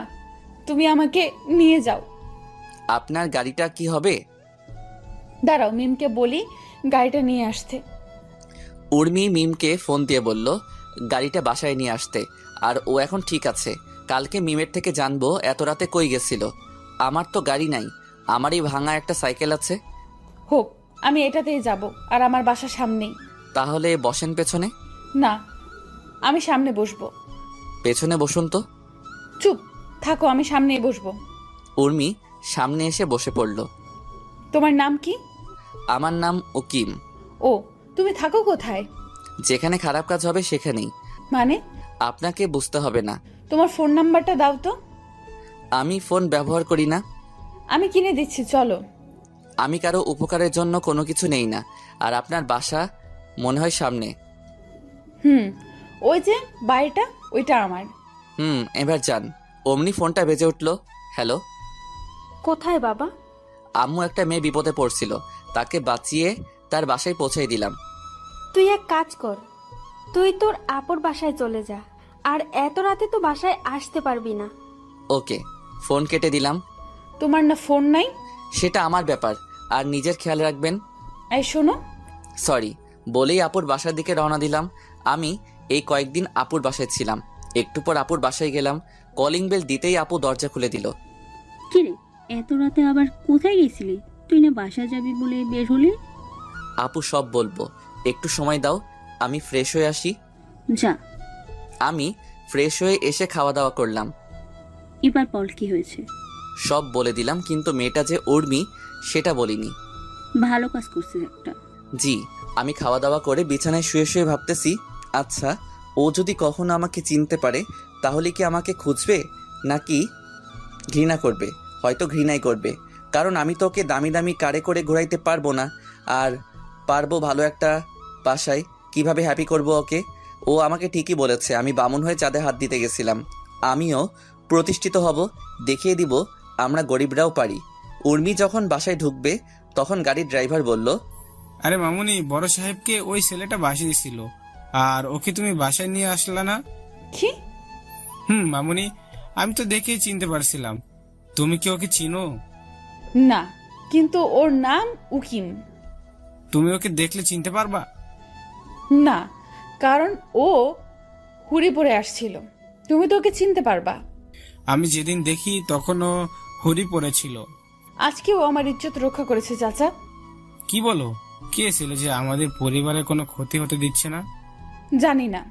তুমি আমাকে নিয়ে যাও। আপনার গাড়িটা কি হবে? দাঁড়াও, মিমকে বলি গাড়িটা নিয়ে আসতে। উর্মি মিমকে ফোন দিয়ে বলল গাড়িটা বাসায় নিয়ে আসতে, আর ও এখন ঠিক আছে। কালকে মিমের থেকে জানবো এত রাতে কই গেছিল। আমার তো গাড়ি নাই, আমারই ভাঙা একটা সাইকেল আছে। হোক, আমি এটাতেই যাব, আর আমার বাসার সামনেই। তাহলে বসেন পেছনে। না, আমি সামনে বসবো। পেছনে বসুন তো। চুপ থাকো, আমি সামনেই বসবো। উর্মি সামনে এসে বসে পড়ল। তোমার নাম কি? আমার নাম উকিম। ও, তুমি থাকো কোথায়? যেখানে খারাপ কাজ হবে সেখানেই। মানে? আপনাকে বুঝতে হবে না। তোমার ফোন নাম্বারটা দাও তো। আমি ফোন ব্যবহার করি না। আমি কিনে দিচ্ছি, চলো। আমি কারো উপকারের জন্য কোনো কিছু নেই না। আর আপনার বাসা মনে হয় সামনে। ওই যে বাড়িটা, ওইটা আমার। এবার যান। অমনি ফোনটা বেজে উঠল। হ্যালো। কোথায় বাবা? আম্মু একটা মেয়ে বিপদে পড়ছিল, তাকে বাঁচিয়ে তার বাসায় পৌঁছাই দিলাম। তুই এক কাজ কর, তুই তোর আপুর বাসায় চলে যা, আর এত রাতে তো বাসায় আসতে পারবি না। ওকে, ফোন কেটে দিলাম। তোমার না ফোন নাই? সেটা আমার ব্যাপার, আর নিজের খেয়াল রাখবেন। এই শোনো। সরি বলেই আপুর বাসার দিকে রওনা দিলাম। আমি এই কয়েকদিন আপুর বাসায় ছিলাম। একটু পর আপুর বাসায় গেলাম, কলিং বেল দিতেই আপু দরজা খুলে দিল। কিরে, এত রাতে আবার কোথায় গেছিলি? তুই না বাসা যাবি বলে বের হলি? আপু সব বলবো, একটু সময় দাও, আমি ফ্রেশ হয়ে আসি। যা। আমি ফ্রেশ হয়ে এসে খাওয়া দাওয়া করলাম। এবার বল কি হয়েছে? সব বলে দিলাম, কিন্তু মেয়েটা যে উর্মি সেটা বলিনি। ভালো কাজ করছিস একটা। জি। আমি খাওয়া দাওয়া করে বিছানায় শুয়ে শুয়ে ভাবতেছি, আচ্ছা ও যদি কখনো আমাকে চিনতে পারে তাহলে কি আমাকে খুঁজবে নাকি ঘৃণা করবে? হয়তো ঘৃণাই করবে, কারণ আমি তো ওকে দামি দামি কারে করে ঘোরাইতে পারবো না। আর পারবো ভালো একটা বাসায় কিভাবে হ্যাপি করব ওকে? ও আমাকে ঠিকই বলেছে, আমি বামুন হয়ে চাঁদে হাত দিতে গেছিলাম। আমিও প্রতিষ্ঠিত হব, দেখিয়ে দিব আমরা গরিবরাও পারি। উর্মি যখন বাসায় ঢুকবে তখন গাড়ির ড্রাইভার বলল, আরে মামুনি, বড় সাহেবকে ওই ছেলেটা বাসিয়েছিল, আর ওকে তুমি বাসায় নিয়ে আসলা না? কি? মামুনি, আমি তো দেখেই চিনতে পারছিলাম। তুমি কি ওকে চিনো? না, কিন্তু ওর নাম উকিম। তুমি ওকে দেখলে চিনতে পারবা? না, কারণ ও হুড়ি পরে আসছিল। তুমি তো ওকে চিনতে পারবা। আমি যেদিন দেখি তখনও হুড়ি পড়েছিল। আজকেও আমার ইজ্জত রক্ষা করেছে চাচা। কি বলো? কে ছিল যে আমাদের পরিবারের কোনো ক্ষতি হতে দিচ্ছে না? জানি না।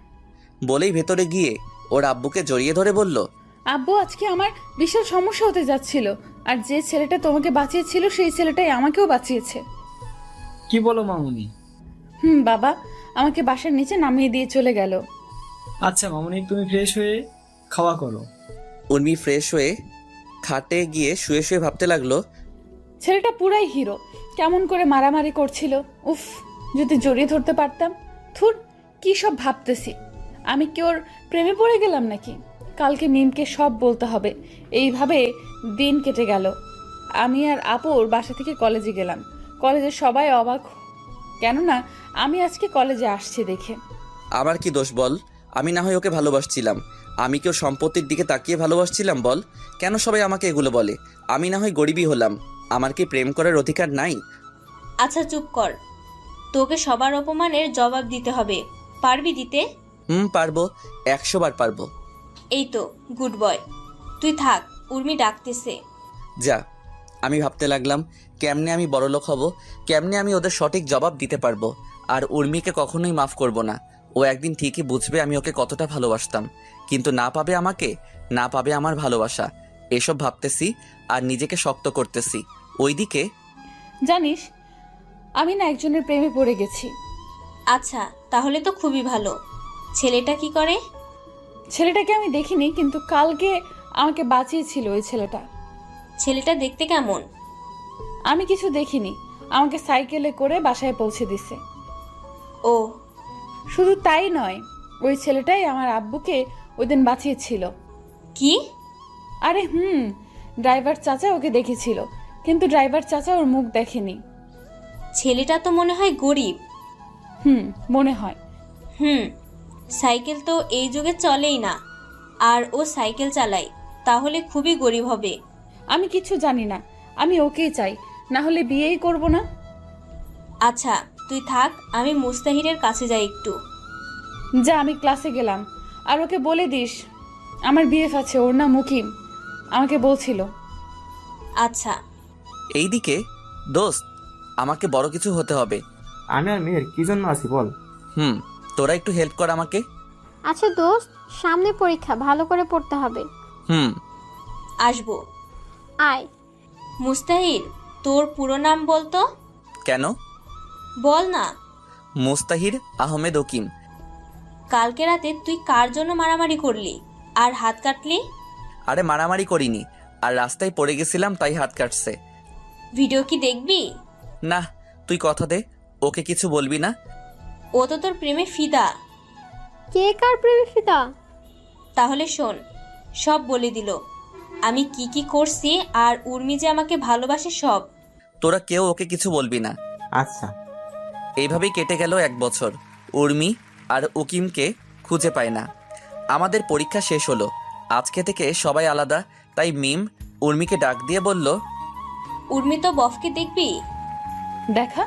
বলেই ভেতরে গিয়ে ওর আব্বুকে জড়িয়ে ধরে বলল, আব্বু, আজকে আমার বিশাল সমস্যা হতে যাচ্ছিল, আর যে ছেলেটা তোমাকে বাঁচিয়েছিল সেই ছেলেটাই আমাকেও বাঁচিয়েছে। কি বলো মামুনি? বাবা আমাকে বাসার নিচে নামিয়ে দিয়ে চলে গেল। আচ্ছা মামুনি, তুমি ফ্রেশ হয়ে খাওয়া করো। উর্মি ফ্রেশ হয়ে খাটে গিয়ে শুয়ে শুয়ে ভাবতে লাগলো, ছেলেটা পুরাই হিরো, কেমন করে মারামারি করছিল। উফ, যদি জড়িয়ে ধরতে পারতাম। থুর, কি সব ভাবতেছি। আমি কি ওর প্রেমে পড়ে গেলাম নাকি? কালকে মিমকে সব বলতে হবে। এইভাবে দিন কেটে গেল। আমি আর আপুর বাসা থেকে কলেজে গেলাম। কলেজে সবাই অবাক, কেননা আমি আজকে কলেজে আসছি দেখে। আমার কি দোষ বল? আমি না হয় ওকে ভালোবাসছিলাম। আমি কি ওর সম্পত্তির দিকে তাকিয়ে ভালোবাসছিলাম বল? কেন সবাই আমাকে এগুলো বলে? আমি না হয় গরিবই হলাম, আমার কি প্রেম করার অধিকার নাই? আচ্ছা চুপ কর, তোকে সবার অপমানের জবাব দিতে হবে। পারবি দিতে? পারবো, 100 বার পারবো। এই তো গুড বয়, তুই থাক, উর্মি ডাকতেছে। যা। আমি ভাবতে লাগলাম, কেমনে আমি বড়লোক হব, কেমনে আমি ওদের সঠিক জবাব দিতে পারবো। আর উর্মিকে কখনোই মাফ করব না। ও একদিন ঠিকই বুঝবে আমি ওকে কতটা ভালোবাসতাম, কিন্তু না পাবে আমাকে, না পাবে আমার ভালোবাসা। এসব ভাবতেছি আর নিজেকে শক্ত করতেছি। ওইদিকে জানিস, আমি না একজনের প্রেমে পড়ে গেছি। আচ্ছা, তাহলে তো খুবই ভালো। ছেলেটা কি করে? ছেলেটাকে আমি দেখিনি, কিন্তু কালকে আমাকে বাঁচিয়েছিল ওই ছেলেটা। ছেলেটা দেখতে কেমন? আমি কিছু দেখিনি, আমাকে সাইকেলে করে বাসায় পৌঁছে দিছে। ও, শুধু তাই নয়, ওই ছেলেটাই আমার আব্বুকে ওই দিন বাঁচিয়েছিল। কি? আরে ড্রাইভার চাচা ওকে দেখেছিল, কিন্তু ড্রাইভার চাচা ওর মুখ দেখেনি। ছেলেটা তো মনে হয় গরিব। মনে হয়। সাইকেল তো এই যুগে চলেই না, আর ও সাইকেল চালায়, তাহলে খুবই গরিব হবে। আমি কিছু জানি না, আমি ওকেই চাই, না হলে বিয়েই করব না। আচ্ছা তুই থাক, আমি মুস্তাহিরের কাছে যাই একটু। যা, আমি ক্লাসে গেলাম। আর ওকে বলে দিস আমার বিএফ আছে, ওর নাম মুকিম, আমাকে বলছিল। আচ্ছা। এইদিকে দোস্ত, আমাকে বড় কিছু হতে হবে। আমি আর মেয়ের কি জন্য আছি বল? তোরা একটু হেল্প কর আমাকে। আচ্ছা দোস্ত, সামনে পরীক্ষা, ভালো করে পড়তে হবে। আসবো। আয়। মুস্তাহির, তোর পুরো নাম বলতো। কেন? বল না। মুস্তাহির আহমেদ ওকিম। কালকে রাতে তুই কার জন্য মারামারি করলি আর হাত কাটলি? আরে মারামারি করিনি, আর রাস্তায় পড়ে গেছিলাম তাই হাত কাটছে। ভিডিও কি দেখবি? না, তুই কথা দে, ওকে কিছু বলবি না। ও তো তোর প্রেমে ফিদা। কে কার প্রেমে ফিদা? তাহলে শোন, সব বলে দিল আমি কি কি করছি, আর উর্মি যে আমাকে ভালোবাসে সব। তোরা কেউ ওকে কিছু বলবি না। আচ্ছা। এইভাবেই কেটে গেল 1 বছর। উর্মি আর উকিমকে খুঁজে পায় না। আমাদের পরীক্ষা শেষ হলো, আজকে থেকে সবাই আলাদা। তাই মিম উর্মিকে ডাক দিয়ে বলল, উর্মি তো বফকে দেখবি। দেখা।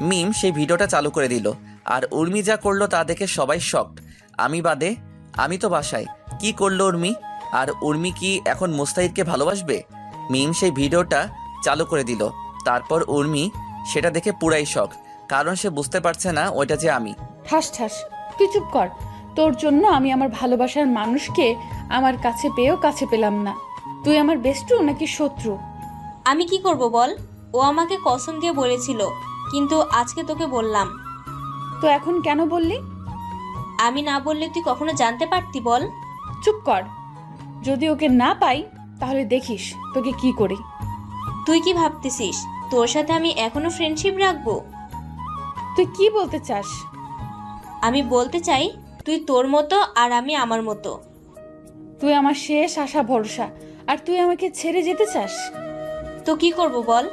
মিম সেই ভিডিওটা চালু করে দিল, আর উর্মি যা করলো তা দেখে সবাই শকড। আমি বাদে? আমি তো বাসায়। কি করলো উর্মি? আর উর্মি কি এখন মুস্তাহিদকে ভালোবাসবে? মিম সেই ভিডিওটা চালু করে দিল। তারপর উর্মি সেটা দেখে পুরাই শখ, কারণ সে বুঝতে পারছে না ওইটা যে আমি। ঠাস ঠাস, তুই চুপ কর। তোর জন্য আমি আমার ভালোবাসার মানুষকে আমার কাছে পেয়েও কাছে পেলাম না। তুই আমার বেস্টু নাকি শত্রু? আমি কি করব বল? ও আমাকে কসম দিয়ে বলেছিল, কিন্তু আজকে তোকে বললাম। তো এখন কেন বললি? আমি না বললে তুই কখনো জানতে পারতি বল? চুপ কর। যদি ওকে না পাই তাহলে দেখিস তোকে কি করি। তুই কি ভাবতেছিস তোর সাথে আমি এখনো ফ্রেন্ডশিপ রাখবো? তুই কি বলতে চাস? আমি বলতে চাই তুই তোর মতো আর আমি আমার মতো। তুই আমার শেষ আশা ভরসা, আর তুই আমাকে ছেড়ে যেতে চাস? তো কি করব বল?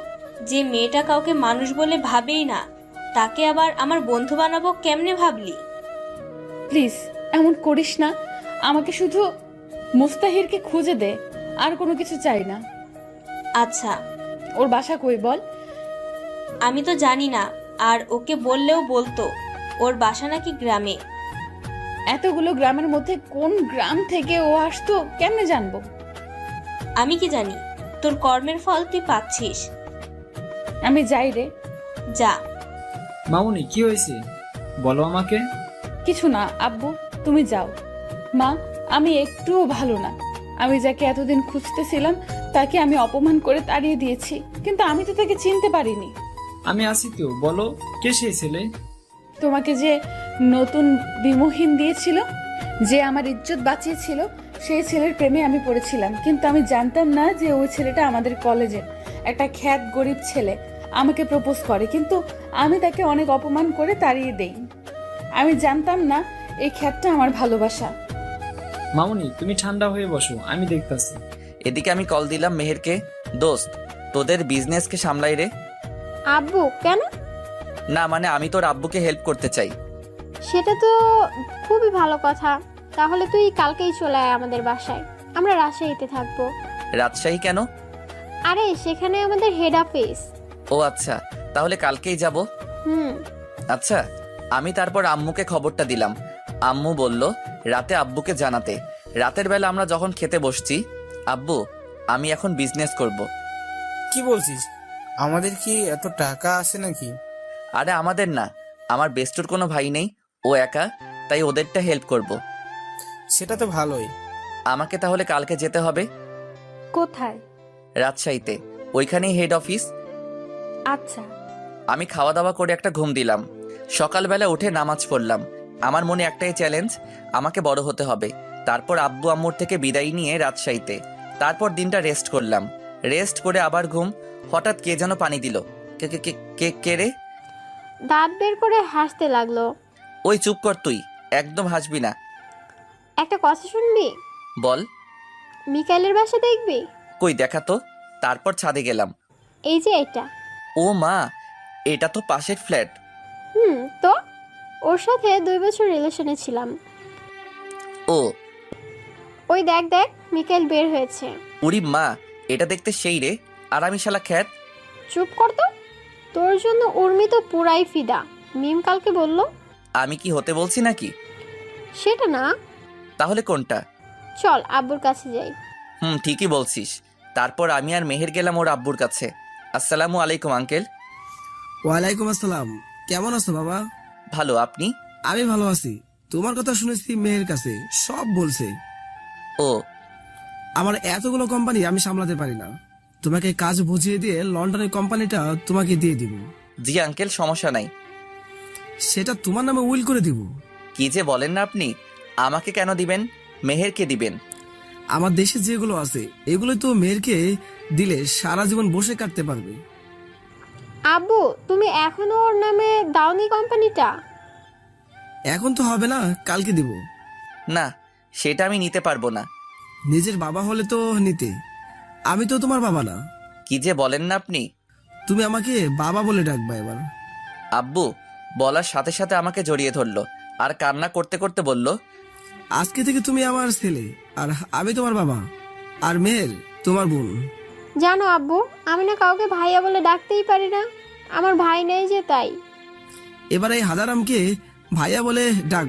যে মেয়েটা কাউকে মানুষ বলে ভাবেই না, তাকে আবার আমার বন্ধু বানাবো কেমনে ভাবলি? প্লিজ এমন করিস না। আমাকে শুধু মুস্তাহিরকে খুঁজে দে, আর কোনো কিছু চাই না। আচ্ছা, ওর বাসা কই বল? আমি তো জানি না, আর ওকে বললেও বলতো ওর বাসা নাকি গ্রামে। এতগুলো গ্রামের মধ্যে কোন গ্রাম থেকে ও আসতো কেমনে জানবো? আমি কি জানি? তোর কর্মের ফল তুই পাচ্ছিস। আমি যাই রে। যা। মামুনি কি হয়েছে বলো আমাকে। কিছু না আব্বু, তুমি যাও। মা, আমি একটুও ভালো না। আমি যাকে এতদিন খুঁজতেছিলাম তাকে আমি অপমান করে তাড়িয়ে দিয়েছি, কিন্তু আমি তো তাকে চিনতে পারিনি। আমি আসি তো, বলো কে সেই ছেলে? তোমাকে যে নতুন বিমোহিন দিয়েছিল, যে আমার ইজ্জত বাঁচিয়েছিল, সেই ছেলের প্রেমে আমি পড়েছিলাম। কিন্তু আমি জানতাম না যে ওই ছেলেটা আমাদের কলেজের একটা খ্যাত গরিব ছেলে। আমাকে প্রপোজ করে, কিন্তু আমি তাকে অনেক অপমান করে তাড়িয়ে দেই। আমি জানতাম না এই খ্যাতটা আমার ভালোবাসা। মামুনি তুমি ঠান্ডা হয়ে বসো, আমি দেখতাছি। এদিকে আমি কল দিলাম মেহেরকে। দোস্ত, তোদের বিজনেসকে সামলাই রে। আব্বু কেন? না মানে আমি তোর আব্বুকে হেল্প করতে চাই। সেটা তো খুবই ভালো কথা। তাহলে তুই কালকেই চলে আয় আমাদের বাসায়, আমরা রাজশাহীতে থাকবো। রাজশাহী কেন? আরে সেখানে আমাদের হেড অফিস। ও আচ্ছা, তাহলে কালকেই যাব। আচ্ছা, আমি তারপর আম্মুকে খবরটা দিলাম। আম্মু বলল রাতে আব্বুকে জানাতে। রাতের বেলা আমরা যখন খেতে বসছি, আব্বু আমি এখন বিজনেস করব। কি বলছিস? আমাদের কি এত টাকা আছে নাকি? আরে আমাদের না, আমার বেস্টুর কোনো ভাই নেই, ও একা, তাই ওদেরটা হেল্প করব। সেটা তো ভালোই। আমাকে তাহলে কালকে যেতে হবে। কোথায়? রাজশাহীতে, ওইখানেই হেড অফিস। আচ্ছা। আমি খাওয়া দাওয়া করে একটা ঘুম দিলাম। সকালবেলা উঠে নামাজ পড়লাম। আমার মনে একটাই চ্যালেঞ্জ, আমাকে বড় হতে হবে। তারপর আব্বু আম্মুর থেকে বিদায় নিয়ে রাজশাহীতে। তারপর দিনটা রেস্ট করলাম। রেস্ট করে আবার ঘুম। হঠাৎ কে যেন পানি দিল। কে কে কে কে কে রে? দাঁত বের করে হাসতে লাগলো। ওই চুপ কর তুই, একদম হাসবি না। একটা কথা শুনবি? বল। মিকাইলের বাসা দেখবি? কই দেখা তো। তারপর ছাদে গেলাম। এই যে এটা। ও মা, এটা তো পাশের ফ্ল্যাট। তো ওর সাথে 2 বছর রিলেশনে ছিলাম। ও ওই দেখ দেখ, মিকাইল বের হয়েছে। উরি মা, এটা দেখতে সেই রে, আর আমি শালা খ্যাত। চুপ কর তো। তোর জন্য উর্মি তো পুরাই ফিদা। মিম কালকে বলল। আমি কি হতে বলছি নাকি? সেটা না। তাহলে কোনটা? চল আব্বুর কাছে যাই। ঠিকই বলছিস। তারপর আমি আর মেহের গেলাম ওর আব্বুর কাছে। আসসালামু আলাইকুম আঙ্কেল। ওয়ালাইকুম আসসালাম। কেমন আছো বাবা? ভালো, আপনি? আমি ভালো আছি। তোমার কথা শুনেছি মেয়ের কাছে, সব বলছে। ও, আমার এতগুলো কোম্পানি আমি সামলাতে পারি না। তোমাকে কাজ বুঝিয়ে দিয়ে লন্ডনের কোম্পানিটা তোমাকে দিয়ে দিব। জি আঙ্কেল, সমস্যা নাই। সেটা তোমার নামে উইল করে দিব। কি যে বলেন না আপনি। আমাকে কেন দিবেন? মেহেরকে দিবেন। আমার দেশে যেগুলো আছে এগুলো তো মেয়েরকে দিলে সারা জীবন বসে কাটতে পারবে। আব্বু, তুমি এখনো ওর নামে দাওনি কোম্পানিটা? এখন তো হবে না, কালকে দিব। না, সেটা আমি নিতে পারবো না। নিজের বাবা হলে তো নিতে। আমি তো তোমার বাবা না। কি যে বলেন না আপনি। তুমি আমাকে বাবা বলে ডাকবা এবার। আব্বু বলার সাথে সাথে আমাকে জড়িয়ে ধরলো আর কান্না করতে করতে বলল, আজকে থেকে তুমি আমার ছেলে, আর আমি তোমার বাবা, আর মেহের তোমার বোন। জানো আব্বু, আমি না কাউকে ভাইয়া বলে ডাকতেই পারি না। আমার ভাই নেই যে, তাই। এবার এই হাজারামকে ভাইয়া বলে ডাক।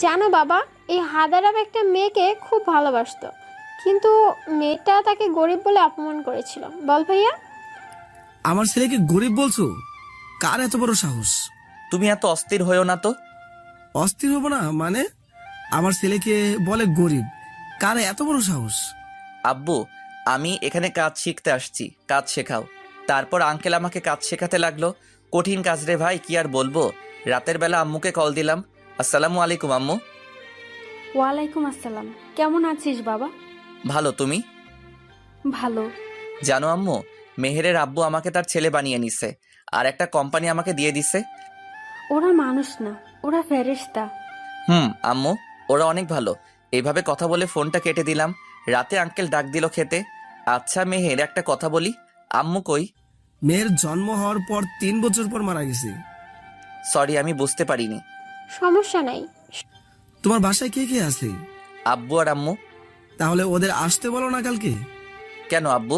জানো বাবা, এই হাদারাম একটা মেয়েকে খুব ভালোবাসতো, কিন্তু মেয়েটা তাকে গরিব বলে অপমান করেছিল। বল ভাইয়া। আমার ছেলেকে গরিব বলছো? কার এত বড় সাহস? তুমি এত অস্থির হয়েও না তো। অস্থির হবো না মানে? আমার ছেলেকে বলে গরিব? কার এত বড় সাহস? আব্বু, আমি এখানে কাজ শিখতে আসছি, কাজ শেখাও। তারপর আঙ্কেল আমাকে কাজ শেখাতে লাগলো। কঠিন কাজ রে ভাই, কি আর বলবো। রাতের বেলা আম্মুকে কল দিলাম, আসসালামু আলাইকুম আম্মু। ওয়ালাইকুম আসসালাম। কেমন আছিস বাবা? ভালো, তুমি? ভালো। জানো আম্মু, মেহেরের আব্বু আমাকে তার ছেলে বানিয়ে নিছে, আর একটা কোম্পানি আমাকে দিয়ে দিছে। ওরা মানুষ না, ওরা ফেরেশতা। আম্মু, ওরা অনেক ভালো। এইভাবে কথা বলে ফোনটা কেটে দিলাম। রাতে আঙ্কেল ডাক দিল খেতে। আচ্ছা মেহের, একটা কথা বলি, আম্মু কই? মেয়ের জন্ম হওয়ার পর 3 বছর পর মারা গেছে। সরি, আমি বুঝতে পারিনি। সমস্যা নাই। তোমার বাসায় কে কে আছে? আব্বু আর আম্মু। তাহলে ওদের আসতে বলো না কালকে। কেন আব্বু?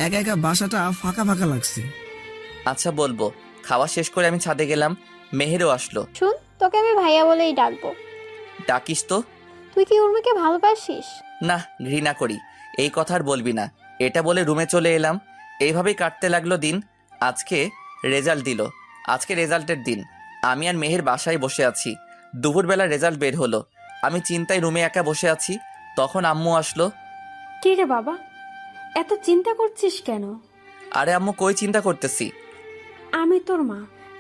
একা একা বাসাটা ফাঁকা ফাঁকা লাগছে। আচ্ছা বলবো। খাওয়া শেষ করে আমি ছাদে গেলাম, মেহেরও আসলো। শুন, তোকে আমি ভাইয়া বলেই ডাকবো। ডাকিস তো। তুই কি উর্মিকে ভালোবাসিস? না, ঘৃণা করি। এই কথা আর বলবি না। এটা বলে রুমে চলে এলাম। এইভাবেই কাটতে লাগলো দিন। আজকে রেজাল্ট দিল। আজকে রেজাল্টের দিন। আমি আর মেহের বাসায় বসে আছি। দুপুরবেলা রেজাল্ট বের হলো। আমি চিন্তায় রুমে একা বসে আছি। তখন আম্মু আসলো। কি রে বাবা, এত চিন্তা করছিস কেন? আরে আম্মু, কই চিন্তা করতেছি? আমি তোর মা,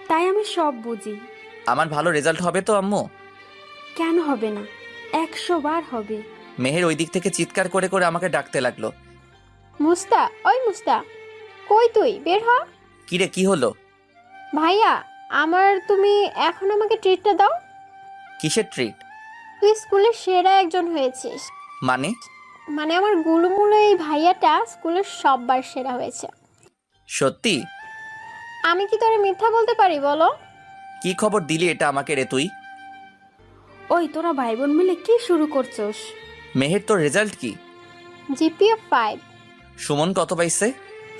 তাই আমি সব বুঝি। আমার ভালো রেজাল্ট হবে তো আম্মু? কেন হবে না? 100 বার হবে। মেহের ওই দিক থেকে চিৎকার করে করে আমাকে ডাকতে লাগলো। মুস্তা, ওই মুস্তা, কই তুই? বের হ। কিরে, কি হলো? ভাইয়া, তুমি এখন আমাকে ট্রিটটা দাও। কিসের ট্রিট? তুই স্কুলের সেরা একজন হয়েছিস। মানে? মানে আমার গুলুমুলু এই ভাইয়াটা স্কুলের সববার সেরা হয়েছে। সত্যি? আমি কি তোরে মিথ্যা বলতে পারি বলো? কি খবর দিলি এটা আমাকে রে তুই? ওই তোরা ভাই বোন মিলে কি শুরু করছস? মেহের, তোর রেজাল্ট কি? জিপিএ 5। সুমন কত পাইছে?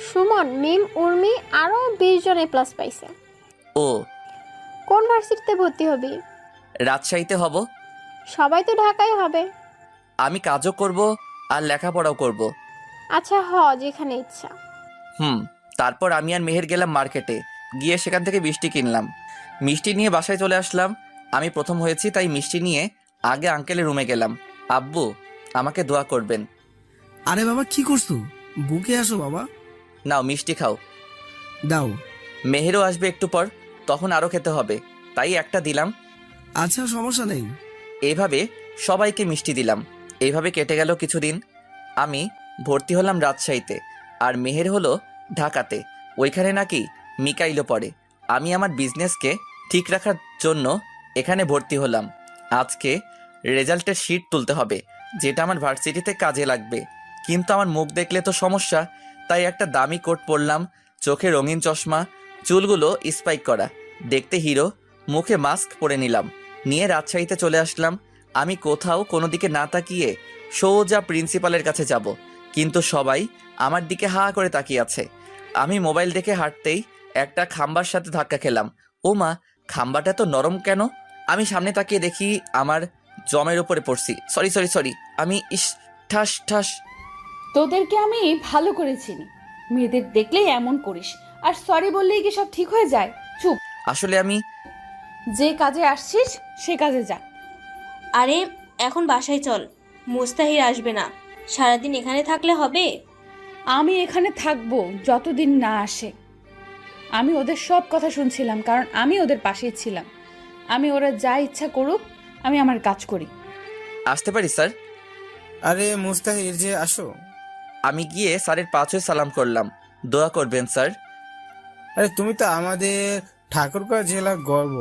সুমন, মিম, উর্মি আরো 20 জন A+ পাইছে। ও। কোন ভার্সিটিতে ভর্তি হবি? রাজশাহীতে হব। সবাই তো ঢাকায় হবে। আমি কাজও করব আর লেখাপড়াও করব। আচ্ছা, যেখানে ইচ্ছা। তারপর আমি আর মেহের গেলাম মার্কেটে। গিয়ে সেখান থেকে মিষ্টি কিনলাম। মিষ্টি নিয়ে বাসায় চলে আসলাম। আমি প্রথম হয়েছি, তাই মিষ্টি নিয়ে আগে আঙ্কেলের রুমে গেলাম। আব্বু, আমাকে দোয়া করবেন। আরে বাবা, কি করছো? বুকে আসো বাবা। নাও মিষ্টি খাও। দাও। মেহেরও আসবে একটু পর, তখন আরো খেতে হবে, তাই একটা দিলাম। আচ্ছা, সমস্যা নেই। এইভাবে সবাইকে মিষ্টি দিলাম। এইভাবে কেটে গেল কিছুদিন। আমি ভর্তি হলাম রাজশাহীতে, আর মেহের হলো ঢাকাতে। ওইখানে নাকি মিকাইলও পড়ে। আমি আমার বিজনেসকে ঠিক রাখার জন্য এখানে ভর্তি হলাম। আজকে রেজাল্টের শিট তুলতে হবে, যেটা আমার ভার্সিটিতে কাজে লাগবে। কিন্তু আমার মুখ দেখলে তো সমস্যা, তাই একটা দামি কোট পরলাম, চোখে রঙিন চশমা, চুলগুলো স্পাইক করা, দেখতে হিরো, মুখে মাস্ক পরে নিলাম। নিয়ে রাজশাহীতে চলে আসলাম। আমি কোথাও কোনো দিকে না তাকিয়ে সোজা প্রিন্সিপালের কাছে যাব, কিন্তু সবাই আমার দিকে হা করে তাকিয়ে আছে। আমি মোবাইল দেখে হাঁটতেই একটা খাম্বার সাথে ধাক্কা খেলাম। ও মা, খাম্বাটা তো নরম কেন? আমি সামনে তাকিয়ে দেখি আমার জমের উপরে পড়ছি। সরি, আমি ঠাস ঠাস। তোদেরকে আমি ভালো করে চিনি, মেয়েদের দেখলেই এমন করিস, আর সরি বললেই কি সব ঠিক হয়ে যায়? চুপ। আসলে আমি যে কাজে আসছিস সে কাজে যা। আরে এখন বাসায় চল, মুস্তাহির আসবে না। সারাদিন এখানে থাকলে হবে? আমি এখানে থাকবো যতদিন না আসে। আমি ওদের সব কথা শুনছিলাম, কারণ আমি ওদের পাশেই ছিলাম। আমি ওরা যা ইচ্ছা করুক, আমি আমার কাজ করি। আসতে পারি স্যার? আরে মুস্তাহির যে, আসো। আমি গিয়ে স্যারের পা ছুঁয়ে সালাম করলাম। দোয়া করবেন স্যার। আরে তুমি তো আমাদের ঠাকুরগাঁও জেলার গর্ব,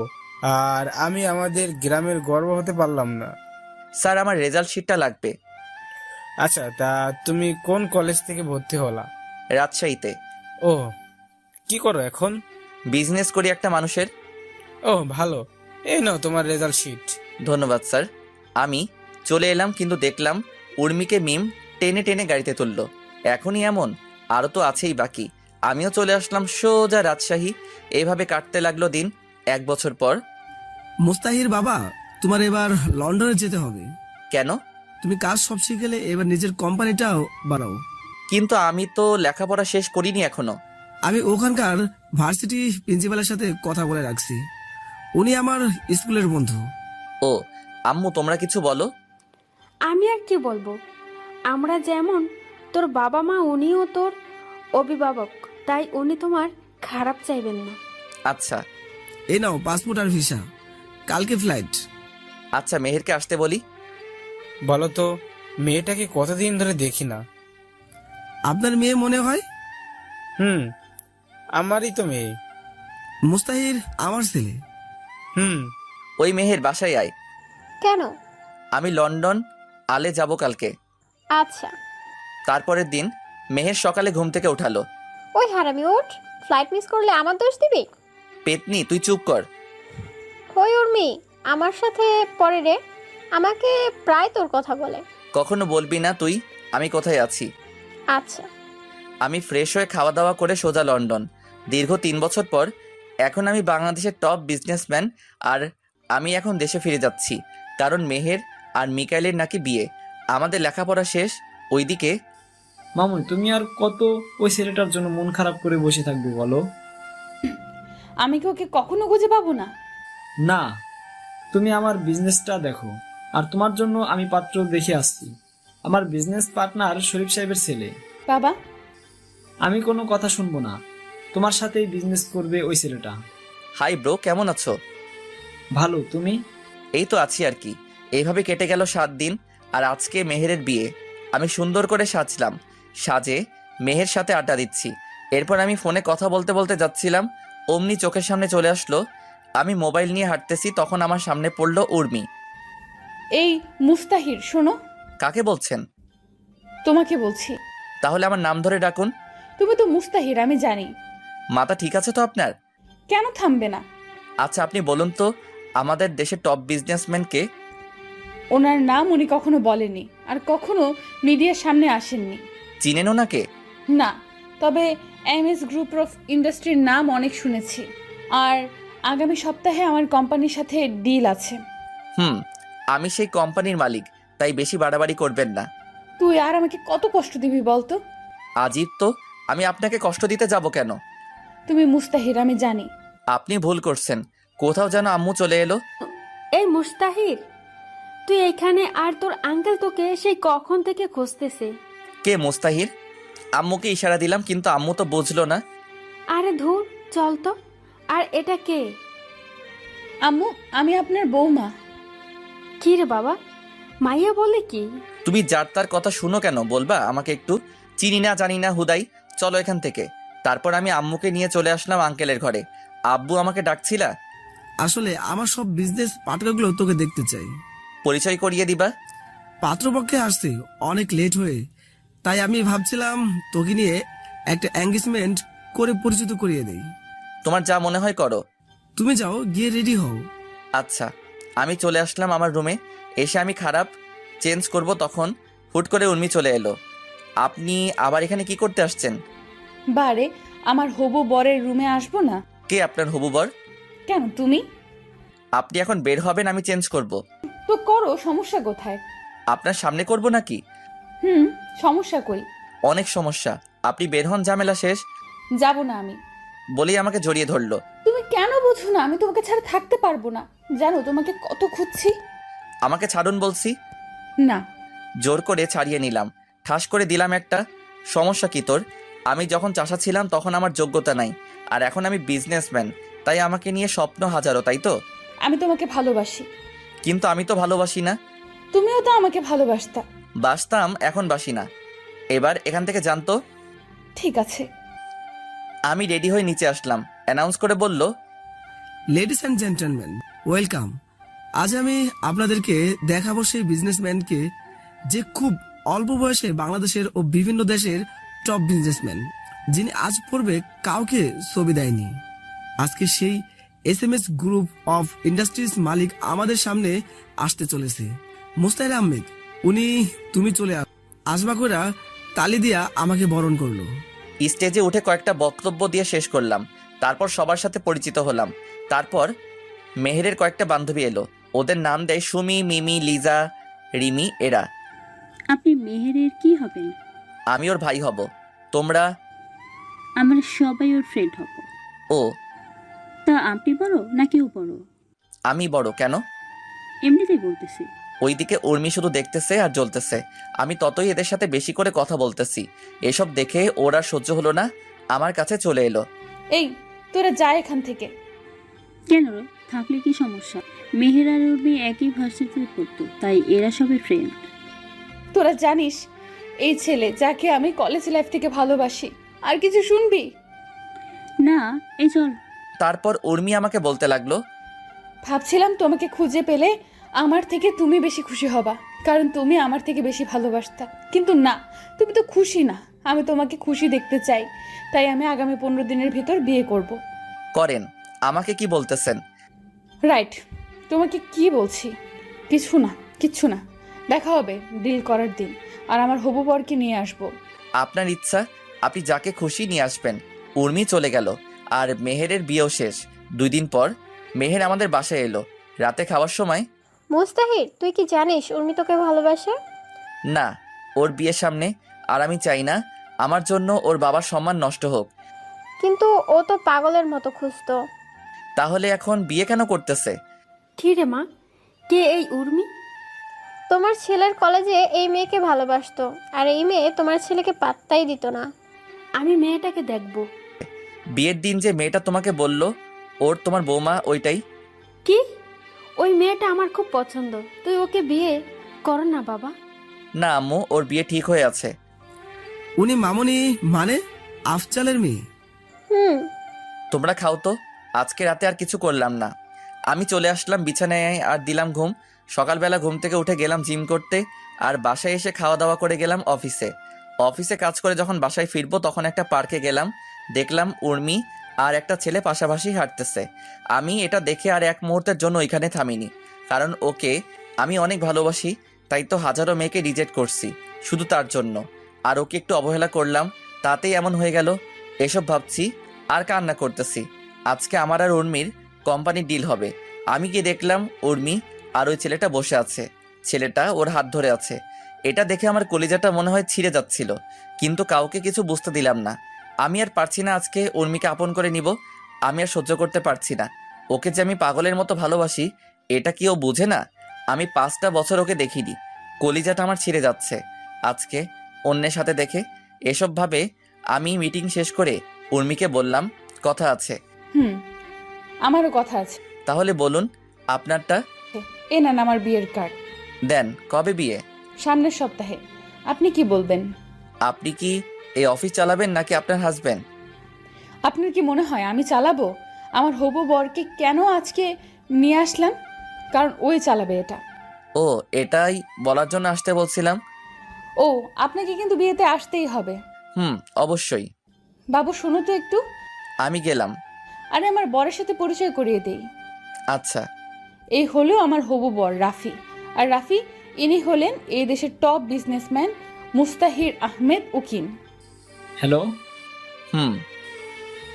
আর আমি আমাদের গ্রামের গর্ব হতে পারলাম না। স্যার, আমার রেজাল্ট শিটটা লাগবে। আচ্ছা, তা তুমি কোন কলেজ থেকে ভর্তি হলা? রাজশাহীতে। ও, কি করো এখন? বিজনেস করি একটা মানুষের। ও ভালো, এই নাও তোমার রেজাল্ট শিট। ধন্যবাদ স্যার। আমি চলে এলাম, কিন্তু দেখলাম উর্মিকে মিম টেনে টেনে গাড়িতে তুললো। এখনই এমন? আরও তো আছেই বাকি। আমিও চলে আসলাম সোজা রাজশাহী। এইভাবে কাটতে লাগলো দিন। 1 বছর পর মুস্তাহির বাবা, তোমার এবার লন্ডনে যেতে হবে। কেন? তুমি কাজ সব শিখে গেলে এবার নিজের কোম্পানিটাও বাড়াও। কিন্তু আমি তো লেখাপড়া শেষ করিনি এখনো। আমি ওখানকার ভার্সিটি প্রিন্সিপালের সাথে কথা বলে রাখছি, উনি আমার স্কুলের বন্ধু। ও আম্মু, তোমরা কিছু বলো। আমি আর কি বলবো, আমরা যেমন তোর বাবা মা, উনিও তোর অভিভাবক, তাই উনি তোমার খারাপ চাইবেন না। আচ্ছা এই নাও পাসপোর্ট আর ভিসা, কালকে ফ্লাইট। আচ্ছা, মেহেরকে আসতে বলি। বলো তো, মেয়েটাকে কতদিন ধরে দেখি না। আপনার মেয়ে মনে হয়? আমারই তো মেয়ে। মুস্তাহির আমার ছেলে। ওই মেহের বাসায় আয়। কেন? আমি লন্ডন আলে যাব কালকে। আচ্ছা। তারপরের দিন মেহের সকালে ঘুম থেকে উঠালো। ওই হারামি ওঠ, ফ্লাইট মিস করলে আমার দোষ দিবি? পেতনি, তুই চুপ কর। ওই উর্মি আমার সাথে পরে রে, আমাকে প্রায় তোর কথা বলে। কখনো বলবি না তুই আমি কোথায় আছি। আচ্ছা। আমি ফ্রেশ হয়ে খাওয়া দাওয়া করে সোজা লন্ডন। দীর্ঘ 3 বছর পর এখন আমি বাংলাদেশের টপ বিজনেসম্যান, আর আমি এখন দেশে ফিরে যাচ্ছি কারণ মেহের আর মিকাইলের নাকি বিয়ে। আমাদের লেখাপড়া শেষ। ওইদিকে মামুনি, তুমি আর কত ওই ছেলেটার জন্য মন খারাপ করে বসে থাকবে বলো? আমি কি ওকে কখনো খুঁজে পাবো না? না, তুমি আমার বিজনেসটা দেখো, আর তোমার জন্য আমি পাত্র দেখে আসছি। আমার বিজনেস পার্টনার শরীফ সাহেবের ছেলে। বাবা, আমি কোনো কথা শুনবো না, তোমার সাথেই বিজনেস করবে ওই ছেলেটা। হাই ব্রো, কেমন আছো? ভালো, তুমি? এই তো আছি আর কি। এইভাবে কেটে গেল 7 দিন, আর আজকে মেহেরের বিয়ে। আমি সুন্দর করে সাজলাম, সাজে মেহের সাথে আড্ডা দিচ্ছি। এরপর আমি ফোনে কথা বলতে বলতে যাচ্ছিলাম, অমনি চোখের সামনে চলে আসলো। আমি মোবাইল নিয়ে হাঁটতেছি, তখন আমার সামনে পড়লো উর্মি। এই মুস্তাহির, শোনো। কাকে বলছেন? তোমাকে বলছি। তাহলে আমার নাম ধরে ডাকুন। তুমি তো মুস্তাহির, আমি জানি। মাথা ঠিক আছে তো আপনার? কেন থামবে না? আচ্ছা আপনি বলুন তো, আমাদের দেশের টপ বিজনেসম্যান কে? ওনার নাম উনি কখনো বলেনি, আর কখনো মিডিয়ার সামনে আসেননি। চিনেন ওনাকে? না, তবে এমএস গ্রুপ অফ ইন্ডাস্ট্রির নাম অনেক শুনেছি, আর আগামী সপ্তাহে আমার কোম্পানির সাথে ডিল আছে। আমি সেই কোম্পানির মালিক, তাই বেশি বাড়াবাড়ি করবেন না। তুই আর আমাকে কত কষ্ট দিবি বলতো? আজিব তো, আমি আপনাকে কষ্ট দিতে যাব কেন? তুমি মুস্তাহির, আমি জানি। আপনি ভুল করছেন, কোথাও যেন আম্মু চলে এলো। এই মুস্তাহির, তুই এখানে, আর তোর আঙ্কেল তোকে সেই কখন থেকে খুঁজতেছে। কে মুস্তাহির? আম্মুকে ইশারা দিলাম, কিন্তু আম্মু তো বুঝলো না। আরে ধুর, চল তো। আর এটা কে? আম্মু, আমি আপনার বৌমা। কি রে বাবা, মাইয়া বলে কি? তুমি যার তার কথা শুনো কেন, বলবা আমাকে একটু? চিনি না জানি না হুদাই, চলো এখান থেকে। তারপর আমি আম্মুকে নিয়ে চলে আসলাম আঙ্কেলের ঘরে। আব্বু আমাকে ডাকছিলা? আসলে আমার সব বিজনেস পার্টনারগুলো তোকে দেখতে চাই। পরিচয় করিয়ে দিবা? পাত্রপক্ষে আসতে অনেক লেট হয়ে, তাই আমি ভাবছিলাম তোকে নিয়ে একটা এঙ্গেজমেন্ট করে পরিচিত করিয়ে দেই। তোমার যা মনে হয় করো। তুমি যাও, গিয়ে রেডি হও। আচ্ছা। আমি চলে আসলাম আমার রুমে। এসে আমি খারাপ চেঞ্জ করব, তখন হুট করে উর্মি চলে এলো। আপনি আবার এখানে কি করতে আসছেন? বারে, আমার হবু বরের রুমে আসবো না? কে আপনার হবু বর? কেন, তুমি? আপনি এখন বের হবেন, আমি চেঞ্জ করব। তো করো, সমস্যা কোথায়? আপনার সামনে করব নাকি? সমস্যা কই? অনেক সমস্যা। আপনি বের হন, ঝামেলা শেষ। যাব না আমি। বলেই আমাকে জড়িয়ে ধরলো। তুমি কেন বুঝো না? আমি তোমাকে ছাড়া থাকতে পারবো না। জানো তোমাকে কত খুঁজছি। আমাকে ছাড়ুন বলছি। না। জোর করে ছাড়িয়ে নিলাম, ঠাস করে দিলাম একটা। সমস্যা কি তোর? আমি যখন চাষা ছিলাম তখন আমার যোগ্যতা নাই, আর এখন আমি বিজনেসম্যান, তাই আমাকে নিয়ে স্বপ্ন হাজারো, তাই তো? আমি তোমাকে ভালোবাসি। কিন্তু আমি তো ভালোবাসি না। তুমিও তো আমাকে ভালোবাসতা। বাসতাম, এখন বাসি না। এবার এখান থেকে জানতো। ঠিক আছে। আমি রেডি হয়ে নিচে আসলাম, অ্যানাউন্স করে বলল, লেডিস অ্যান্ড জেন্টলম্যান, ওয়েলকাম। আজ আমি আপনাদেরকে দেখাবো সেই বিজনেসম্যানকে যে খুব অল্প বয়সে বাংলাদেশের ও বিভিন্ন দেশের টপ বিজনেসম্যান, যিনি আজ পূর্বে কাউকে ছবি দেয়নি। আজকে সেই এসএমএস গ্রুপ অফ ইন্ডাস্ট্রিজ মালিক আমাদের সামনে আসতে চলেছে, মুস্তাহির আহমেদ। তুমি চলে আসবা কইরা তালি দিয়া আমাকে বরণ করলো। স্টেজে উঠে কয়েকটা বক্তব্য দিয়ে শেষ করলাম। তারপর সবার সাথে পরিচিত হলাম। তারপর মেহেরের কয়েকটা বান্ধবী এলো, ওদের নাম দেয় সুমি, মিমি, লিজা, রিমি এরা। আপনি মেহেরের কি হবেন? আমি ওর ভাই হব। তোমরা? আমরা সবাই ওর ফ্রেন্ড হব। ও, তা আপনি বড় নাকি ও বড়? আমি বড়। কেন? এমনিতেই বলতেছি। ওইদিকে উর্মি শুধু দেখতেছে আর জ্বলতেছে। আমি ততই এদের সাথে বেশি করে কথা বলতেছি। এসব দেখে ওর আর সহ্য হলো না, আমার কাছে চলে এলো। এই তোরা যা এখান থেকে। কেন রে? থাকলে কি সমস্যা? মেহের আর উর্মি একই ভার্সিটিতে পড়তো, তাই এরা সবাই ফ্রেন্ড। তোরা জানিস এই ছেলে যাকে আমি কলেজ লাইফ থেকে ভালোবাসি। আর কিছু শুনবি? না, এই চল। তারপর উর্মি আমাকে বলতে লাগলো, ভাবছিলাম তোমাকে খুঁজে পেলে আমার থেকে তুমি বেশি খুশি হবা, কারণ তুমি আমার থেকে বেশি ভালোবাসতা। কিন্তু না, তুমি তো খুশি না। আমি তোমাকে খুশি দেখতে চাই, তাই আমি আগামী 15 দিনের ভিতর বিয়ে করব। করেন। আমাকে কি বলতেছেন? রাইট, তোমাকে কি বলছি? কিচ্ছু না। দেখা হবে ডিল করার দিন, আর আমার হবু বরকে নিয়ে আসবো। আপনার ইচ্ছা, আপনি যাকে খুশি নিয়ে আসবেন। উর্মি চলে গেল আর মেহেরের বিয়েও শেষ। 2 দিন পর মেহের আমাদের বাসায় এলো রাতে খাওয়ার সময়। মুস্তাহির, তুই কি জানিস উর্মি তোকে ভালোবাসে? না, ওর বিয়ের সামনে। আর আমি চাই না আমার জন্য ওর বাবার সম্মান নষ্ট হোক। কিন্তু ও তো পাগলের মতো খুঁজতো। তাহলে এখন বিয়ে কেন করতেছে? কি রে মা, কে এই উর্মি? তোমার ছেলের কলেজে এই মেয়েকে ভালোবাসতো, আর এই মেয়ে তোমার ছেলেকে পাত্তাই দিত না। আমি মেয়েটাকে দেখবো। বিয়ের দিন যে মেয়েটা তোমাকে বলল ওর তোমার বৌমা, ওইটাই? কি? ওই মেয়েটা আমার খুব পছন্দ, তুই ওকে বিয়ে কর না বাবা। না আম্মু, ওর বিয়ে ঠিক হয়ে আছে। উনি মামনি মানে আফজালের মেয়ে? হুম। তোমরা খাও তো, আজকে রাতে আর কিছু করলাম না। আমি চলে আসলাম বিছানায় আর দিলাম ঘুম। সকালবেলা ঘুম থেকে উঠে গেলাম জিম করতে, আর বাসায় এসে খাওয়া দাওয়া করে গেলাম অফিসে কাজ করে যখন বাসায় ফিরবো তখন একটা পার্কে গেলাম। দেখলাম উর্মি আর একটা ছেলে পাশাপাশি হাঁটতেছে। আমি এটা দেখে আর এক মুহূর্তের জন্য ওইখানে থামিনি, কারণ ওকে আমি অনেক ভালোবাসি। তাই তো হাজারো মেয়েকে রিজেক্ট করছি শুধু তার জন্য, আর ওকে একটু অবহেলা করলাম, তাতেই এমন হয়ে গেল। এসব ভাবছি আর কান্না করতেছি। আজকে আমার আর উর্মির কোম্পানি ডিল হবে। আমি গিয়ে দেখলাম উর্মি আর ওই ছেলেটা বসে আছে, ছেলেটা ওর হাত ধরে আছে। এটা দেখে আমার কলিজাটা মনে হয় ছিঁড়ে যাচ্ছিল, কিন্তু কাউকে কিছু বুঝতে দিলাম না। আমি আর পারছি না আজকে উর্মিকে আপন করে নিব। আমি আর সহ্য করতে পারছি না। ওকে যে আমি পাগলের মতো ভালোবাসি, এটা কি ও বুঝে না? আমি 5টা বছর ওকে দেখিনি, কলিজাটা আমার ছিঁড়ে যাচ্ছে আজকে অন্যের সাথে দেখে। এসব ভাবে আমি মিটিং শেষ করে উর্মিকে বললাম, কথা আছে। আমারও কথা আছে। তাহলে বলুন আপনারটা। এ নেন আমার বিয়ের কার্ড। দেন। কবে বিয়ে? সামনের সপ্তাহে। আপনি কি বলবেন? আপনি কি এই অফিস চালাবেন নাকি আপনার হাজবেন্ড? আপনার কি মনে হয় আমি চালাবো? আমার হবু বরকে কেন আজকে নিয়ে আসলাম? কারণ ওই চালাবে এটা। ও, এটাই বলার জন্য আসতে বলছিলাম। ও, আপনাকে কিন্তু বিয়েতে আসতেই হবে। অবশ্যই। বাবু শোনো তো একটু। আমি গেলাম। আরে আমার বরের সাথে পরিচয় করিয়ে দেই। আচ্ছা। এই হলো আমার হবু বর রাফি। আর রাফি, ইনি হলেন এই দেশের টপ বিজনেসম্যান মুস্তাহির আহমেদ উকিম। হ্যালো। হুম।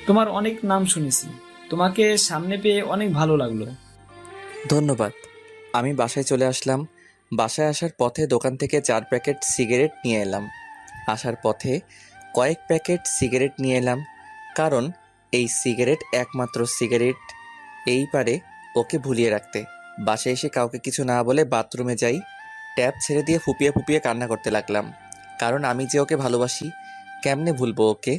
তোমার অনেক নাম শুনেছি, তোমাকে সামনে পেয়ে অনেক ভালো লাগলো। ধন্যবাদ। আমি বাসায় চলে আসলাম। বাসায় আসার পথে দোকান থেকে 4 প্যাকেট সিগারেট নিয়ে এলাম। আসার পথে কয়েক প্যাকেট সিগারেট নিয়ে এলাম, কারণ এই সিগারেট একমাত্র সিগারেট এই পারে ওকে ভুলিয়ে রাখতে। বাসায় এসে কাউকে কিছু না বলে বাথরুমে যাই, ট্যাপ ছেড়ে দিয়ে ফুপিয়ে ফুপিয়ে কান্না করতে লাগলাম, কারণ আমি যে ওকে ভালোবাসি, কেমনে ভুলবো ওকে।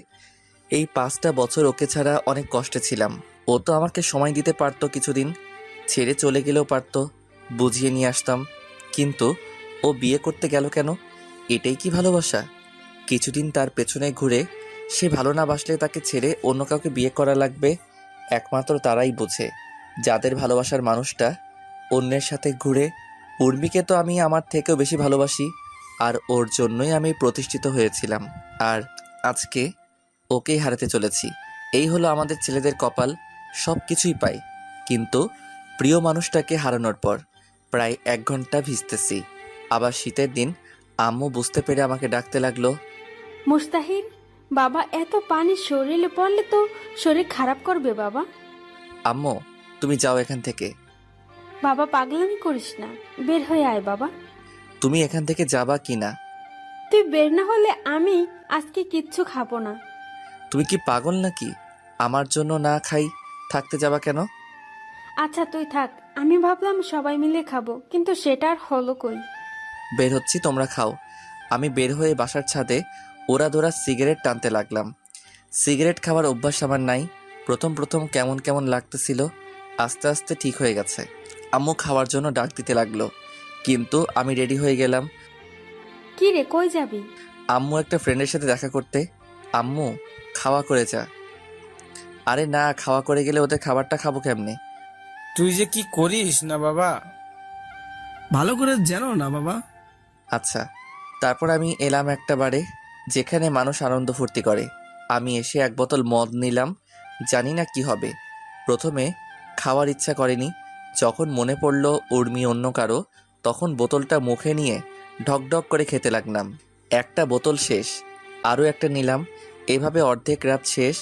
এই 5টা বছর ওকে ছাড়া অনেক কষ্টে ছিলাম। ও তো আমাকে সময় দিতে পারতো, কিছুদিন ছেড়ে চলে গেলেও পারতো, বুঝিয়ে নিয়ে আসতাম। কিন্তু ও বিয়ে করতে গেল কেন? এটাই কি ভালোবাসা? কিছুদিন তার পেছনে ঘুরে সে ভালো না বাসলে তাকে ছেড়ে অন্য কাউকে বিয়ে করা লাগবে। একমাত্র তারাই বোঝে যাদের ভালোবাসার মানুষটা অন্যের সাথে ঘুরে। উর্মিকে তো আমি আমার থেকেও বেশি ভালোবাসি, আর ওর জন্যই আমি প্রতিষ্ঠিত হয়েছিলাম, আর আজকে ওকেই হারাতে চলেছি। এই হলো আমাদের ছেলেদের কপাল, সব কিছুই পাই, কিন্তু প্রিয় মানুষটাকে হারানোর পর প্রায় 1 ঘন্টা ভিজতেছি। আবার শীতের দিন আম্মু বুঝতে পেরে আমাকে ডাকতে লাগলো, মুস্তাহির বাবা, এত পানি শরীরে পড়লে তো শরীর খারাপ করবে বাবা। আম্মু তুমি যাও এখান থেকে। বাবা পাগলামি করিস না, বের হয়ে আয় বাবা। তুমি এখান থেকে যাবা কি না? তুই বের না হলে আমি আজকে কিচ্ছু খাবো না। তুমি কি পাগল নাকি? আমার জন্য না খাই থাকতে যাবা কেন? আচ্ছা তুই থাক, আমি ভাবলাম সবাই মিলে খাবো, কিন্তু সেটা আর হলো কই। বের হচ্ছি, তোমরা খাও। আমি বের হয়ে বাসার ছাদে ওরা ধরা সিগারেট টানতে লাগলাম। সিগারেট খাওয়ার অভ্যাস আমার নাই। প্রথম প্রথম কেমন কেমন লাগতেছিল, আস্তে আস্তে ঠিক হয়ে গেছে। আম্মু খাওয়ার জন্য ডাক দিতে লাগলো, কিন্তু আমি রেডি হয়ে গেলাম। কি রে, কই যাবি? আম্মু একটা ফ্রেন্ডের সাথে দেখা করতে। আম্মু খাওয়া করে যা। আরে না, খাওয়া করে গেলে ওদের খাবারটা খাবো কেমনে? তুই যে কি করিস না বাবা। ভালো করে জানো না বাবা। আচ্ছা। তারপর আমি এলাম একটা বারে যেখানে মানুষ আনন্দ ফুর্তি করে। আমি এসে এক বোতল মদ নিলাম, জানি না কি হবে। প্রথমে খাওয়ার ইচ্ছা করেনি, যখন মনে পড়ল উর্মি অন্য কারো, তখন বোতলটা মুখে নিয়ে ঢকঢক করে খেতে লাগলাম। একটা বোতল শেষ, আরও একটা নিলাম। এভাবে অর্ধেক রাত শেষ।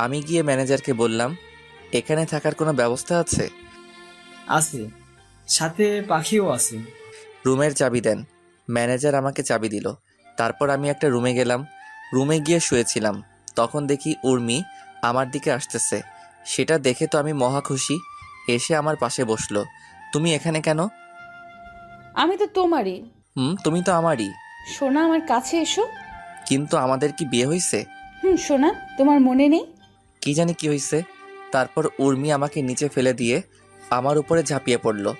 আমি গিয়ে ম্যানেজারকে বললাম, এখানে থাকার কোনো ব্যবস্থা আছে? আছে, সাথে পাখিও আছে। রুমের চাবি দেন। ম্যানেজার আমাকে চাবি দিল। তারপর আমি একটা রুমে গেলাম। রুমে গিয়ে শুয়েছিলাম, তখন দেখি উর্মি আমার দিকে আসতেছে। সেটা দেখে তো আমি মহা খুশি। এসে আমার পাশে বসলো। তুমি এখানে কেন? আমি তো তোমারই। তুমি তো আমারই। সোনা, আমার কাছে এসো। কিন্তু আমাদের কি বিয়ে হয়েছে? সোনা, তোমার মনে নেই? কি জানি কি হয়েছে। তারপর উর্মি আমাকে নিচে ফেলে দিয়ে আমার উপরে ঝাঁপিয়ে পড়লো।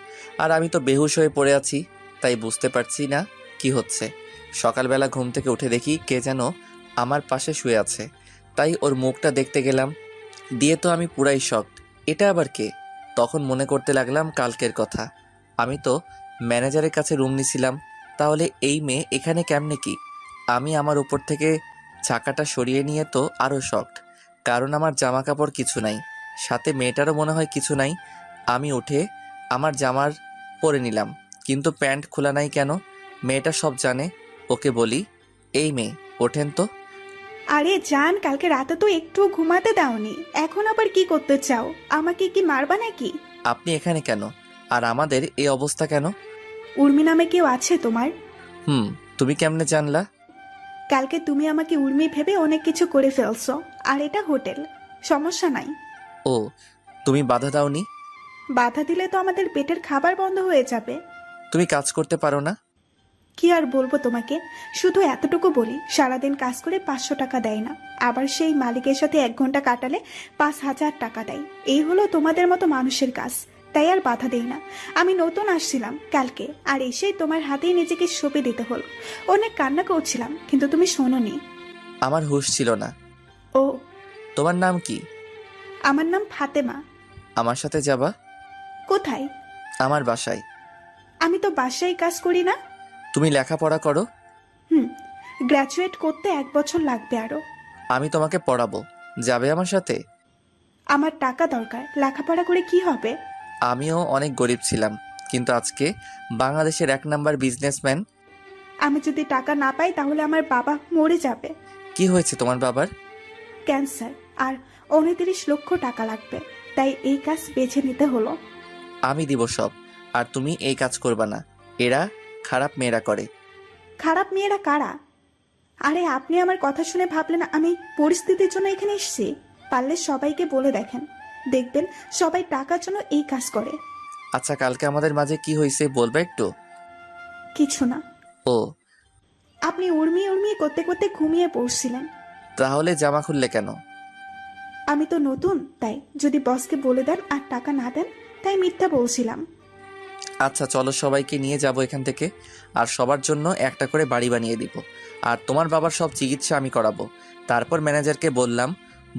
আর আমি তো বেহুশ হয়ে পড়ে আছি, তাই বুঝতে পারছি না কি হচ্ছে। সকালবেলা ঘুম থেকে উঠে দেখি কে যেন আমার পাশে শুয়ে আছে। তাই ওর মুখটা দেখতে গেলাম, দিয়ে তো আমি পুরাই শকড। এটা আবার কে? তখন মনে করতে লাগলাম কালকের কথা। আমি তো ম্যানেজারের কাছে রুম নিছিলাম, তাহলে এই মেয়ে এখানে কেমনে কি? আমি আমার উপর থেকে চাকাটা সরিয়ে নিয়ে তো আরও শকড, কারণ আমার জামা কাপড় কিছু নাই, সাথে মেয়েটারও মনে হয় কিছু নাই। আমি উঠে আমার জামার পরে নিলাম, কিন্তু প্যান্ট খোলা নাই কেন? মেয়েটা সব জানে। ওকে বলি, এই মেয়ে ওঠেন তো। আরে জান, কালকে রাতে তো একটুও ঘুমাতে দাওনি, এখন আবার কি করতে চাও? আমাকে কি মারবা নাকি? আপনি এখানে কেন? আর আমাদের এই অবস্থা কেন? উর্মি নামে কেউ আছে তোমার? তুমি কেমনে জানলা? কালকে তুমি আমাকে উর্মি ভেবে অনেক কিছু করে ফেলছো, আর এটা হোটেল, সমস্যা নাই। ও, তুমি বাধা দাওনি? বাধা দিলে তো আমাদের পেটের খাবার বন্ধ হয়ে যাবে। তুমি কাজ করতে পারো না? কি আর বলবো তোমাকে, শুধু এতটুকু বলি, সারাদিন কাজ করে 500 টাকা দেয় না, আবার সেই মালিকের সাথে 1 ঘন্টা কাটালে 5000 টাকা দেয়। এই হলো তোমাদের মতো মানুষের কাজ, তাই আর বাধা দেই না। আমি নতুন আসছিলাম কালকে, আর এসেই তোমার হাতেই নিজেকে সঁপে দিতে হলো। অনেক কান্না করছিলাম, কিন্তু তুমি শোনোনি। আমার হুঁশ ছিল না। ও, তোমার নাম কি? আমার নাম ফাতেমা। আমার সাথে যাবা? কোথায়? আমার বাসায়। আমি তো বাসায় কাজ করি না। তুমি লেখাপড়া করো? গ্র্যাজুয়েট করতে 1 বছর লাগবে আরো। আমি তোমাকে পড়াবো, যাবে আমার সাথে? আমার টাকা দরকার, লেখাপড়া করে কি হবে? আমিও অনেক গরিব ছিলাম, কিন্তু আজকে বাংলাদেশের 1 নাম্বার বিজনেসম্যান। আমি যদি টাকা না পাই তাহলে আমার বাবা মরে যাবে। কি হয়েছে তোমার বাবার? ক্যান্সার, আর 29 লক্ষ টাকা লাগবে, তাই এই কাজ বেছে নিতে হলো। আমি দিব সব, আর তুমি এই কাজ করবা না। এরা খারাপ মেয়েরা করে। খারাপ মেয়েরা কারা? আরে আপনি আমার কথা শুনে ভাবলেন আমি পরিস্থিতির জন্য এখানে এসেছি? পারলে সবাইকে বলে দেখেন, দেখবেন সবাই টাকার জন্য এই কাজ করে। আচ্ছা, কালকে আমাদের মাঝে কি হয়েছে বলবে একটু? কিছু না। ও, আপনি উর্মি উর্মি করতে করতে ঘুমিয়ে পড়ছিলেন। তাহলে জামা খুললে কেন? আমি তো নতুন, তাই যদি বসকে বলে দেন আর টাকা না দেন, তাই মিথ্যা বলছিলাম। আচ্ছা চলো, সবাইকে নিয়ে যাব এখান থেকে, আর সবার জন্য একটা করে বাড়ি বানিয়ে দিব, আর তোমার বাবার সব চিকিৎসা আমি করাবো। তারপর ম্যানেজারকে বললাম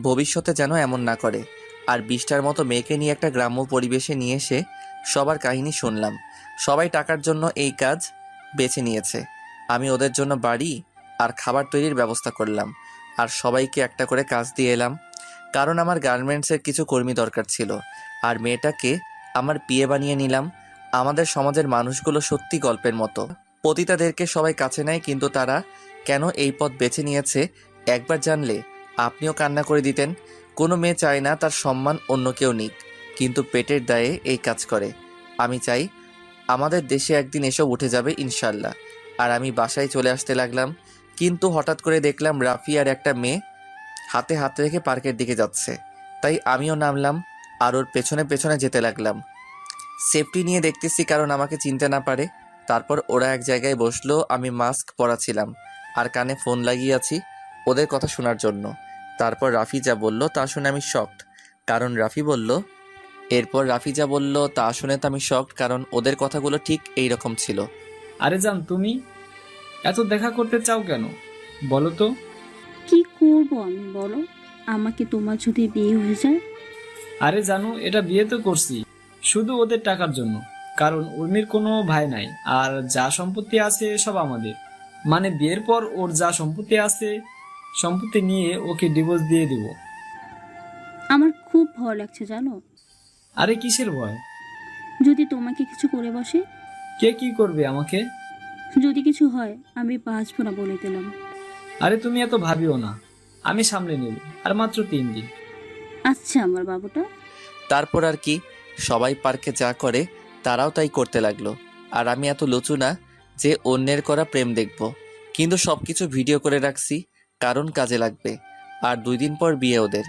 ভবিষ্যতে যেন এমন না করে। আর 20টার মতো মেয়েকে নিয়ে একটা গ্রাম্য পরিবেশে নিয়ে এসে সবার কাহিনী শুনলাম। সবাই টাকার জন্য এই কাজ বেছে নিয়েছে। আমি ওদের জন্য বাড়ি আর খাবার তৈরির ব্যবস্থা করলাম, আর সবাইকে একটা করে কাজ দিয়ে এলাম, কারণ আমার গার্মেন্টসের কিছু কর্মী দরকার ছিল। আর মেয়েটাকে আমার বিয়ে বানিয়ে নিলাম। আমাদের সমাজের মানুষগুলো সত্যি গল্পের মতো। পতিতাদেরকে সবাই কাছে নেয়, কিন্তু তারা কেন এই পথ বেছে নিয়েছে একবার জানলে আপনিও কান্না করে দিতেন। কোনো মেয়ে চায় না তার সম্মান অন্য কেউ নিক, কিন্তু পেটের দায়ে এই কাজ করে। আমি চাই আমাদের দেশে একদিন এসব উঠে যাবে ইনশাল্লাহ। আর আমি বাসায় চলে আসতে লাগলাম, কিন্তু হঠাৎ করে দেখলাম রাফি আর একটা মেয়ে হাতে হাত রেখে পার্কের দিকে যাচ্ছে। তাই আমিও নামলাম আর ওর পেছনে পেছনে যেতে লাগলাম। সেফটি নিয়ে দেখতেছি কারণ আমাকে চিনতে না পারে। তারপর ওরা এক জায়গায় বসলো, আমি মাস্ক পরা ছিলাম আর কানে ফোন লাগিয়ে আছি ওদের কথা শোনার জন্য। তারপর রাফি যা বলল তা শুনে আমি শকড, কারণ রাফি যা বলল তা শুনে তো আমি শকড, কারণ ওদের কথাগুলো ঠিক এই রকম ছিল। আরে জান, তুমি এত দেখা করতে চাও কেন বলো তো? কি করব আমি বলো? আমাকে তোমার যদি বিয়ে হয়ে যায়? আরে জানো, এটা বিয়ে তো করছি শুধু ওদের টাকার জন্য, কারণ উর্মির কোনো ভাই নাই আর যা সম্পত্তি আছে সব আমাদের। মানে বিয়ের পর ওর যা সম্পত্তি আছে সম্পত্তি নিয়ে ওকে ডিভোর্স দিয়ে দিব। আমার খুব ভয় লাগছে জানো। আরে কিসের ভয়? যদি তোমাকে কিছু করে বসে? কে কি করবে আমাকে? যদি কিছু হয় আমি বাঁচবো না বলে দিলাম। আরে তুমি এত ভাবিও না, আমি সামলে নেব, আর মাত্র 3 দিন। আচ্ছা আমার বাবুটা। তারপর আর কি, সবাই পার্কে যা করে তারাও তাই করতে লাগলো। আর আমি এত লুচু না যে অন্যের করা প্রেম দেখব, কিন্তু সব কিছু ভিডিও করে রাখছি কারণ কাজে লাগবে। আর 2 দিন পর বিয়ে ওদের।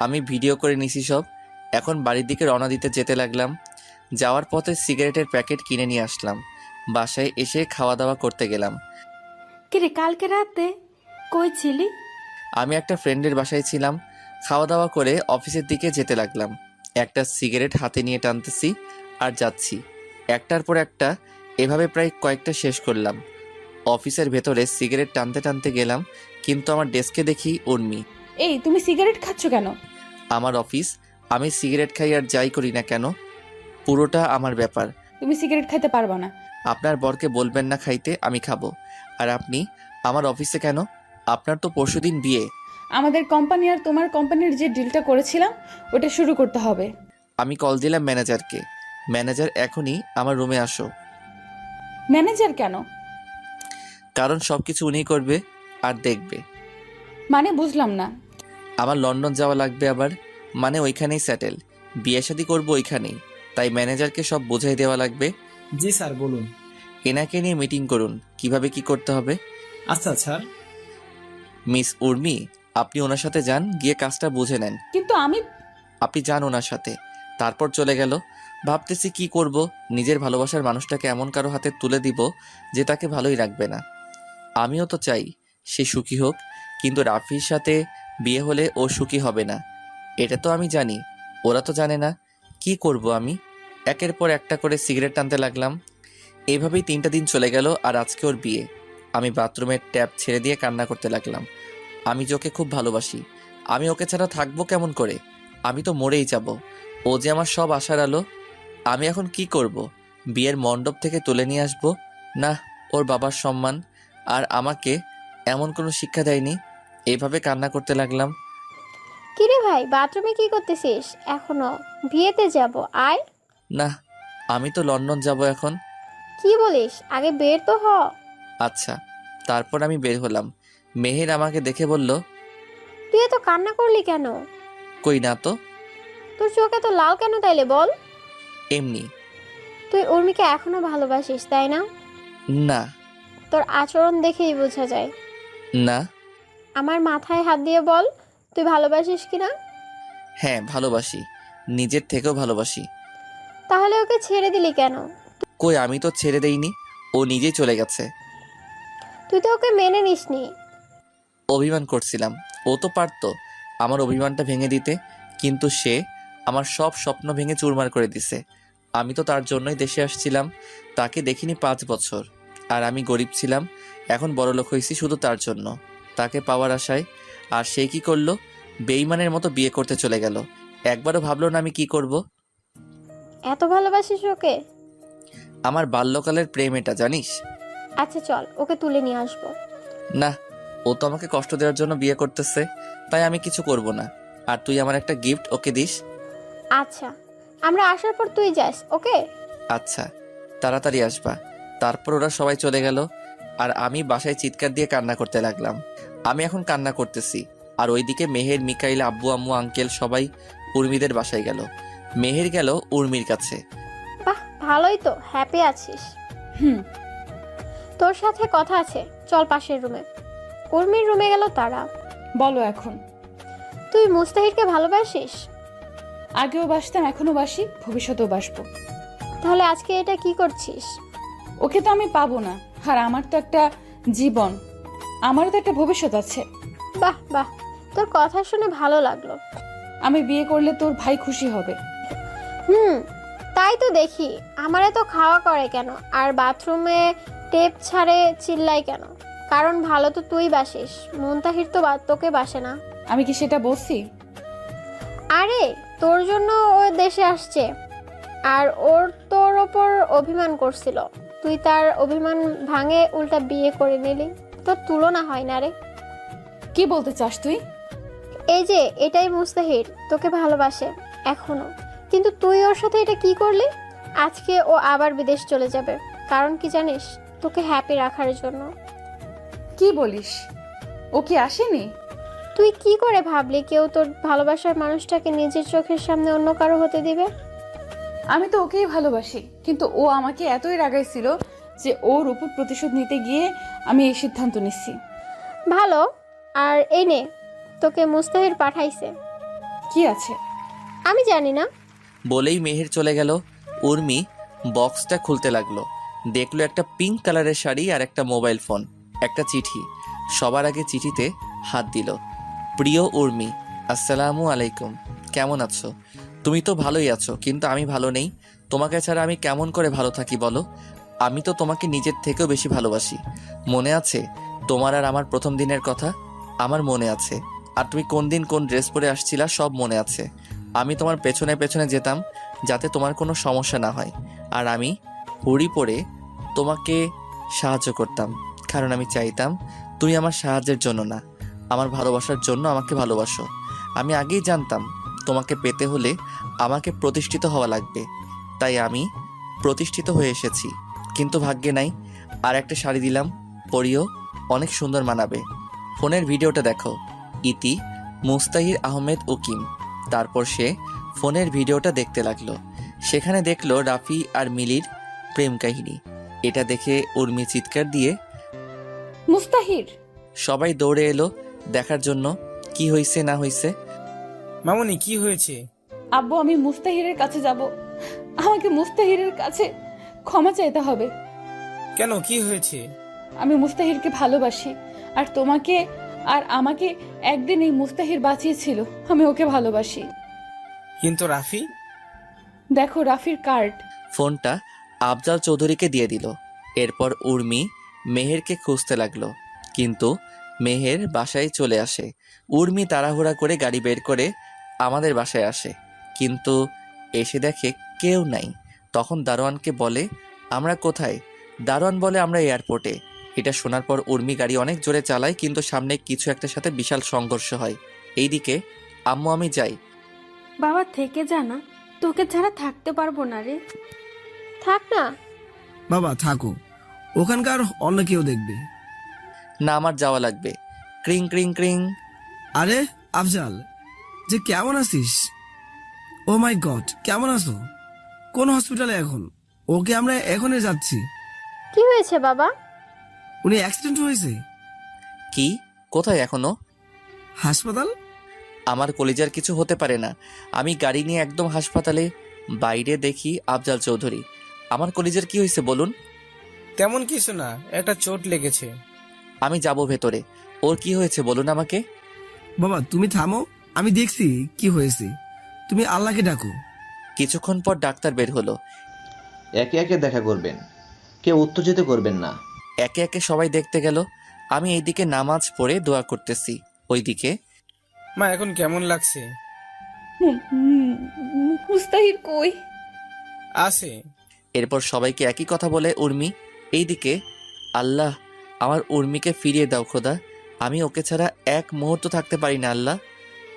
আমি ভিডিও করে নিছি সব। এখন বাড়ির দিকে রওনা দিতে যেতে লাগলাম। যাওয়ার পথে সিগারেটের প্যাকেট কিনে নিয়ে আসলাম। বাসায় এসে খাওয়া দাওয়া করতে গেলাম। কিরে কালকে রাতে কই ছিলি? আমি একটা ফ্রেন্ডের বাসায় ছিলাম। খাওয়া দাওয়া করে অফিসের দিকে যেতে লাগলাম। একটা সিগারেট হাতে নিয়ে টানতেছি আর যাচ্ছি, একটার পর একটা, এভাবে প্রায় কয়েকটা শেষ করলাম। অফিসের ভেতরে সিগারেট টানতে টানতে গেলাম, কিন্তু আমার ডেস্কে দেখি উর্মি। এই তুমি সিগারেট খাচ্ছ কেন? আমার অফিস, আমি সিগারেট খাই আর যাই করি না কেন, পুরোটা আমার ব্যাপার। তুমি সিগারেট খাইতে পারবা না। আপনার বরকে বলবেন না খাইতে, আমি খাবো। আর আপনি আমার অফিসে কেন? আপনার তো পরশুদিন বিয়ে। আমাদের কোম্পানি আর তোমার কোম্পানির যে ডিলটা করেছিলাম ওটা শুরু করতে হবে। আমি কল দিলাম ম্যানেজারকে। ম্যানেজার এখনই আমার রুমে আসো। ম্যানেজার কেন? কারণ সবকিছু উনিই করবে আর দেখবে। মানে বুঝলাম না। আমার লন্ডন যাওয়া লাগবে আবার, মানে ওইখানেই সেটেল, বিয়ে শাদী করবো ওইখানেই, তাই ম্যানেজারকে সব বোঝাই দেওয়া লাগবে। জি স্যার বলুন। এনাকে নিয়ে মিটিং করুন কিভাবে কি করতে হবে। আচ্ছা স্যার। মিস উর্মি, আপনি ওনার সাথে যান, গিয়ে কাজটা বুঝে নেন। কিন্তু আপনি যান ওনার সাথে। তারপর চলে গেল। ভাবতেছি কি করব, নিজের ভালোবাসার মানুষটাকে এমন কারো হাতে তুলে দিব যে তাকে ভালোই রাখবে না। আমিও তো চাই সে সুখী হোক, কিন্তু রাফির সাথে বিয়ে হলে ও সুখী হবে না, এটা তো আমি জানি। ওরা তো জানে না। কি করব আমি? একের পর একটা করে সিগারেট টানতে লাগলাম। এইভাবেই 3টা দিন চলে গেল। আর আজকে ওর বিয়ে। আমি বাথরুমের ট্যাপ ছেড়ে দিয়ে কান্না করতে লাগলাম। আমি যে ওকে খুব ভালোবাসি, আমি ওকে ছাড়া থাকবো কেমন করে? আমি তো মরেই যাব। ও যে আমার সব আশার আলো। আমি এখন কি করব? বিয়ের মণ্ডপ থেকে তুলে নিয়ে আসবো? না, ওর বাবার সম্মান আর আমাকে এমন কোনো শিক্ষা দেয়নি। এইভাবে কান্না করতে লাগলাম। কিরে ভাই, বাথরুমে কি করতেছিস এখনো? বিয়েতে যাব, আয়। না, আমি তো লন্ডন যাব এখন। কি বলিস? আগে বের তো হ। আচ্ছা। তারপর আমি বের হলাম। মেহের আমাকে দেখে বলল, তুই এত কান্না করলি কেন? কই না তো। তোর চোখে তো লাল কেন তাইলে বল? এমনি। তুই উর্মিকে এখনো ভালোবাসিস তাই না? না। তোর আচরণ দেখেই বোঝা যায়। না। আমার মাথায় হাত দিয়ে বল, তুই ভালোবাসিস কিনা? হ্যাঁ ভালোবাসি, নিজের থেকেও ভালোবাসি। তাহলে ওকে ছেড়ে দিলি কেন? কই, আমি তো ছেড়ে দেইনি, ও নিজেই চলে গেছে। তুই তো ওকে মেনে নিসনি। অভিমান করছিলাম। ও তো পারতো আমার অভিমানটা ভেঙে দিতে, কিন্তু সে আমার সব স্বপ্ন ভেঙে চুরমার করে দিছে। আমি তো তার জন্যই দেশে আসছিলাম। তাকে দেখিনি 5 বছর। আর আমি গরিব ছিলাম, এখন বড়লোক হয়েছি শুধু তার জন্য, তাকে পাওয়ার আশায়। আর সে কি করলো? বেইমানের মতো বিয়ে করতে চলে গেল। একবারও ভাবলো না আমি কি করব। এত ভালোবাসিস ওকে? আমার বাল্যকালের প্রেম এটা, জানিস। আচ্ছা চল, ওকে তুলে নিয়ে আসবো। না, ও তো আমাকে কষ্ট দেওয়ার জন্য বিয়ে করতেছে, তাই আমি কিছু করব না। আর তুই আমার একটা গিফট ওকে দিস। আচ্ছা, আমরা আসার পর তুই যাস, ওকে? আচ্ছা, তাড়াতাড়ি আসবা। তারপর ওরা সবাই চলে গেল। আর আমি বাসায় চিৎকার দিয়ে কান্না করতে লাগলাম। আমি এখন কান্না করতেছি, আর ওইদিকে মেহের, মিকাইল, আব্বু আম্মু, আঙ্কেল সবাই উর্মিদের বাসায় গেল। মেহের গেল উর্মির কাছে। বাহ, ভালোই তো, হ্যাপি আছিস? হুম। তোর সাথে কথা আছে, চল পাশের রুমে। উর্মির রুমে গেল তারা। বলো এখন। তুই মুস্তাহিরকে ভালোবাসিস? আগেও বাসতাম, এখনো বাসি, ভবিষ্যতেও বাসবো। তাহলে আজকে এটা কি করছিস? ওকে তো আমি পাবো না, আর আমার তো একটা জীবন, আমারও তো একটা ভবিষ্যৎ আছে। বাহ বাহ, তোর কথা শুনে ভালো লাগলো। আমি বিয়ে করলে তোর ভাই খুশি হবে। তাই তো দেখি। আমারে তো খাওয়া করে কেন, আর বাথরুমে টেপ ছাড়ে চিল্লাই কেন? কারণ ভালো তো তুই বাসিস, মুনতাহির তো তোকে বাসে না। আমি কি সেটা বলছি? আরে তোর জন্য ও দেশে আসছে, আর ওর তোর ওপর অভিমান করছিল, তুই তার অভিমান ভাঙে উল্টা বিয়ে করে নিলি। তোর তুলনা হয় না রে। কি বলতে চাস তুই? এই যে এটাই মুস্তাহির, তোকে ভালোবাসে এখনো, কিন্তু তুই ওর সাথে এটা কি করলি? আজকে ও আবার বিদেশ চলে যাবে, কারণ কি জানিস? তোকে হ্যাপি রাখার জন্য। কি বলিস? ও কি আসেনি? তুই কি করে ভাবলি কেউ তোর ভালোবাসার মানুষটাকে নিজের চোখের সামনে অন্য কারো হতে দিবে? আমি তো ওকেই ভালোবাসি, কিন্তু ও আমাকে এতই রাগাইছিল যে ওর উপর প্রতিশোধ নিতে গিয়ে আমি এই সিদ্ধান্ত নিচ্ছি। ভালো। আর এই নে, তোকে মুস্তাহির পাঠাইছে। কি আছে? আমি জানি না। বলেই মেহের চলে গেল। উর্মি বক্সটা খুলতে লাগলো, দেখলো একটা পিঙ্ক কালারের শাড়ি আর একটা মোবাইল ফোন, একটা চিঠি। সবার আগে চিঠিতে হাত দিল। প্রিয় উর্মি, আসসালামু আলাইকুম, কেমন আছো? তুমি তো ভালোই আছো, কিন্তু আমি ভালো নেই। তোমাকে ছাড়া আমি কেমন করে ভালো থাকি বলো? আমি তো তোমাকে নিজের থেকেও বেশি ভালোবাসি। মনে আছে তোমার আর আমার প্রথম দিনের কথা? আমার মনে আছে। আর তুমি কোন দিন কোন ড্রেস পরে আসছিলা সব মনে আছে। আমি তোমার পেছনে পেছনে যেতাম যাতে তোমার কোনো সমস্যা না হয়, আর আমি হুড়ি পরে তোমাকে সাহায্য করতাম, কারণ আমি চাইতাম তুমি আমার সাহায্যের জন্য না, আমার ভালোবাসার জন্য আমাকে ভালোবাসো। আমি আগেই জানতাম তোমাকে পেতে হলে আমাকে প্রতিষ্ঠিত হওয়া লাগবে, তাই আমি প্রতিষ্ঠিত হয়ে এসেছি। কিন্তু ভাগ্যে নাই। আর একটা শাড়ি দিলাম, পরিও, অনেক সুন্দর মানাবে। ফোনের ভিডিওটা দেখো, ইতি মুস্তাহির আহমেদ উকিম। তারপর সে ফোনের ভিডিওটা দেখতে লাগলো। সেখানে দেখলো রাফি আর মিলির প্রেম কাহিনী। এটা দেখে উর্মি চিৎকার দিয়ে মুস্তাহির! সবাই দৌড়ে এলো দেখার জন্য কি হয়েছে না হয়েছে। মামুনি, কি হয়েছে? আব্বু, আমি মুস্তাহিরের কাছে যাব। আমাকে মুস্তাহিরের কাছে ক্ষমা চাইতে হবে। কেন, কি হয়েছে? আমি মুস্তাহিরকে ভালোবাসি, আর তোমাকে আর আমাকে একদিন এই মুস্তাহির বাঁচিয়েছিল। আমি ওকে ভালোবাসি। কিন্তু রাফি? দেখো রাফির কার্ড। ফোনটা আফজাল চৌধুরীকে দিয়ে দিল। এরপর উর্মি মেহেরকে খুঁজতে লাগলো, কিন্তু মেহের বাসায় চলে আসে। উর্মি তাড়াহুড়া করে গাড়ি বের করে আমাদের বাসায় আসে, কিন্তু এসে দেখে কেউ নাই। তখন দারোয়ানকে বলে আমরা কোথায়? দারোয়ান বলে আমরা এয়ারপোর্টে। এটা শোনার পর উর্মি গাড়ি অনেক জোরে চালায়, কিন্তু সামনে কিছু একটার সাথে বিশাল সংঘর্ষ হয়। এইদিকে আম্মু, আমি যাই। বাবা থেকে জানা, তোকে ছাড়া থাকতে পারবো না রে। থাক না। বাবা থাকো, ওখানকার অন্য কেউ দেখবে। না, আমার যাওয়া লাগবে। ক্রিং ক্রিং ক্রিং। আরে আফজাল, যে কেমন আছিস? ও মাই গড, কেমন আছো? কোন হসপিটালে এখন? ওকে আমরা এখনই যাচ্ছি। কি হয়েছে বাবা? উনি অ্যাক্সিডেন্ট হয়েছে। কি? কোথায় এখনো? হাসপাতাল। আমার কলিজার কিছু হতে পারে না। আমি গাড়ি নিয়ে একদম হাসপাতালে। বাইরে দেখি আফজাল চৌধুরী। আমার কলিজার কি হয়েছে বলুন? তেমন কিছু না, একটা চোট লেগেছে। আমি যাব ভেতরে। ওর কি হয়েছে বলুন আমাকে। বাবা তুমি থামো, আমি দেখছি কি হয়েছে। তুমি আল্লাহকে ডাকো। কিছুক্ষণ পর ডাক্তার বের হলো। একে একে দেখা করবেন, কেউ উত্তেজিত করবেন না। একে একে সবাই দেখতে গেল। আমি এইদিকে নামাজ পড়ে দোয়া করতেছি, ওইদিকে মা, এখন কেমন লাগছে? মুস্তাহির কই? আছে। এরপর সবাইকে একই কথা বলে উর্মি। এইদিকে আল্লাহ, আমার উর্মিকে ফিরিয়ে দাও খোদা। আমি ওকে ছাড়া এক মুহূর্ত থাকতে পারি না আল্লাহ।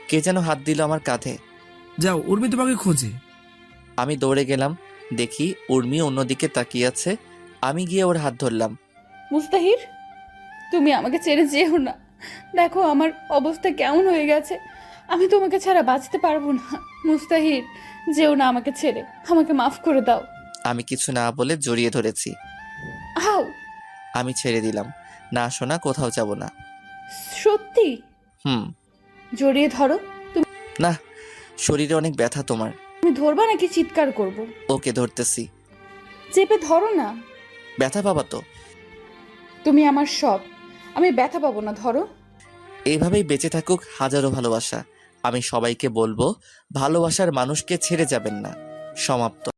কে যেন হাত দিল আমার কাঁধে। যাও, উর্মি তোমাকে খোঁজে। আমি দৌড়ে গেলাম, দেখি উর্মি অন্যদিকে তাকিয়ে আছে। আমি গিয়ে ওর হাত ধরলাম। মুস্তাহির, তুমি আমাকে ছেড়ে যেও না। দেখো আমার অবস্থা কেমন হয়ে গেছে। আমি তোমাকে ছাড়া বাঁচতে পারবো না। মুস্তাহির, যেও না আমাকে ছেড়ে। আমাকে মাফ করে দাও। আমি কিছু না বলে জড়িয়ে ধরেছি। হাউ, আমি ছেড়ে দিলাম। না শোনা, কোথাও যাব না। সত্যি? হুম। জড়িয়ে ধরো। না, শরীরে অনেক ব্যথা তোমার। তুমি ধরবা নাকি চিৎকার করব? ওকে, ধরতেছি। চেপে ধরো না। ব্যথা পাবা তো? তুমি আমার সব, আমি ব্যথা পাবো না, ধরো। এইভাবেই বেঁচে থাকুক হাজারো ভালোবাসা। আমি সবাইকে বলবো, ভালোবাসার মানুষকে ছেড়ে যাবেন না। সমাপ্ত।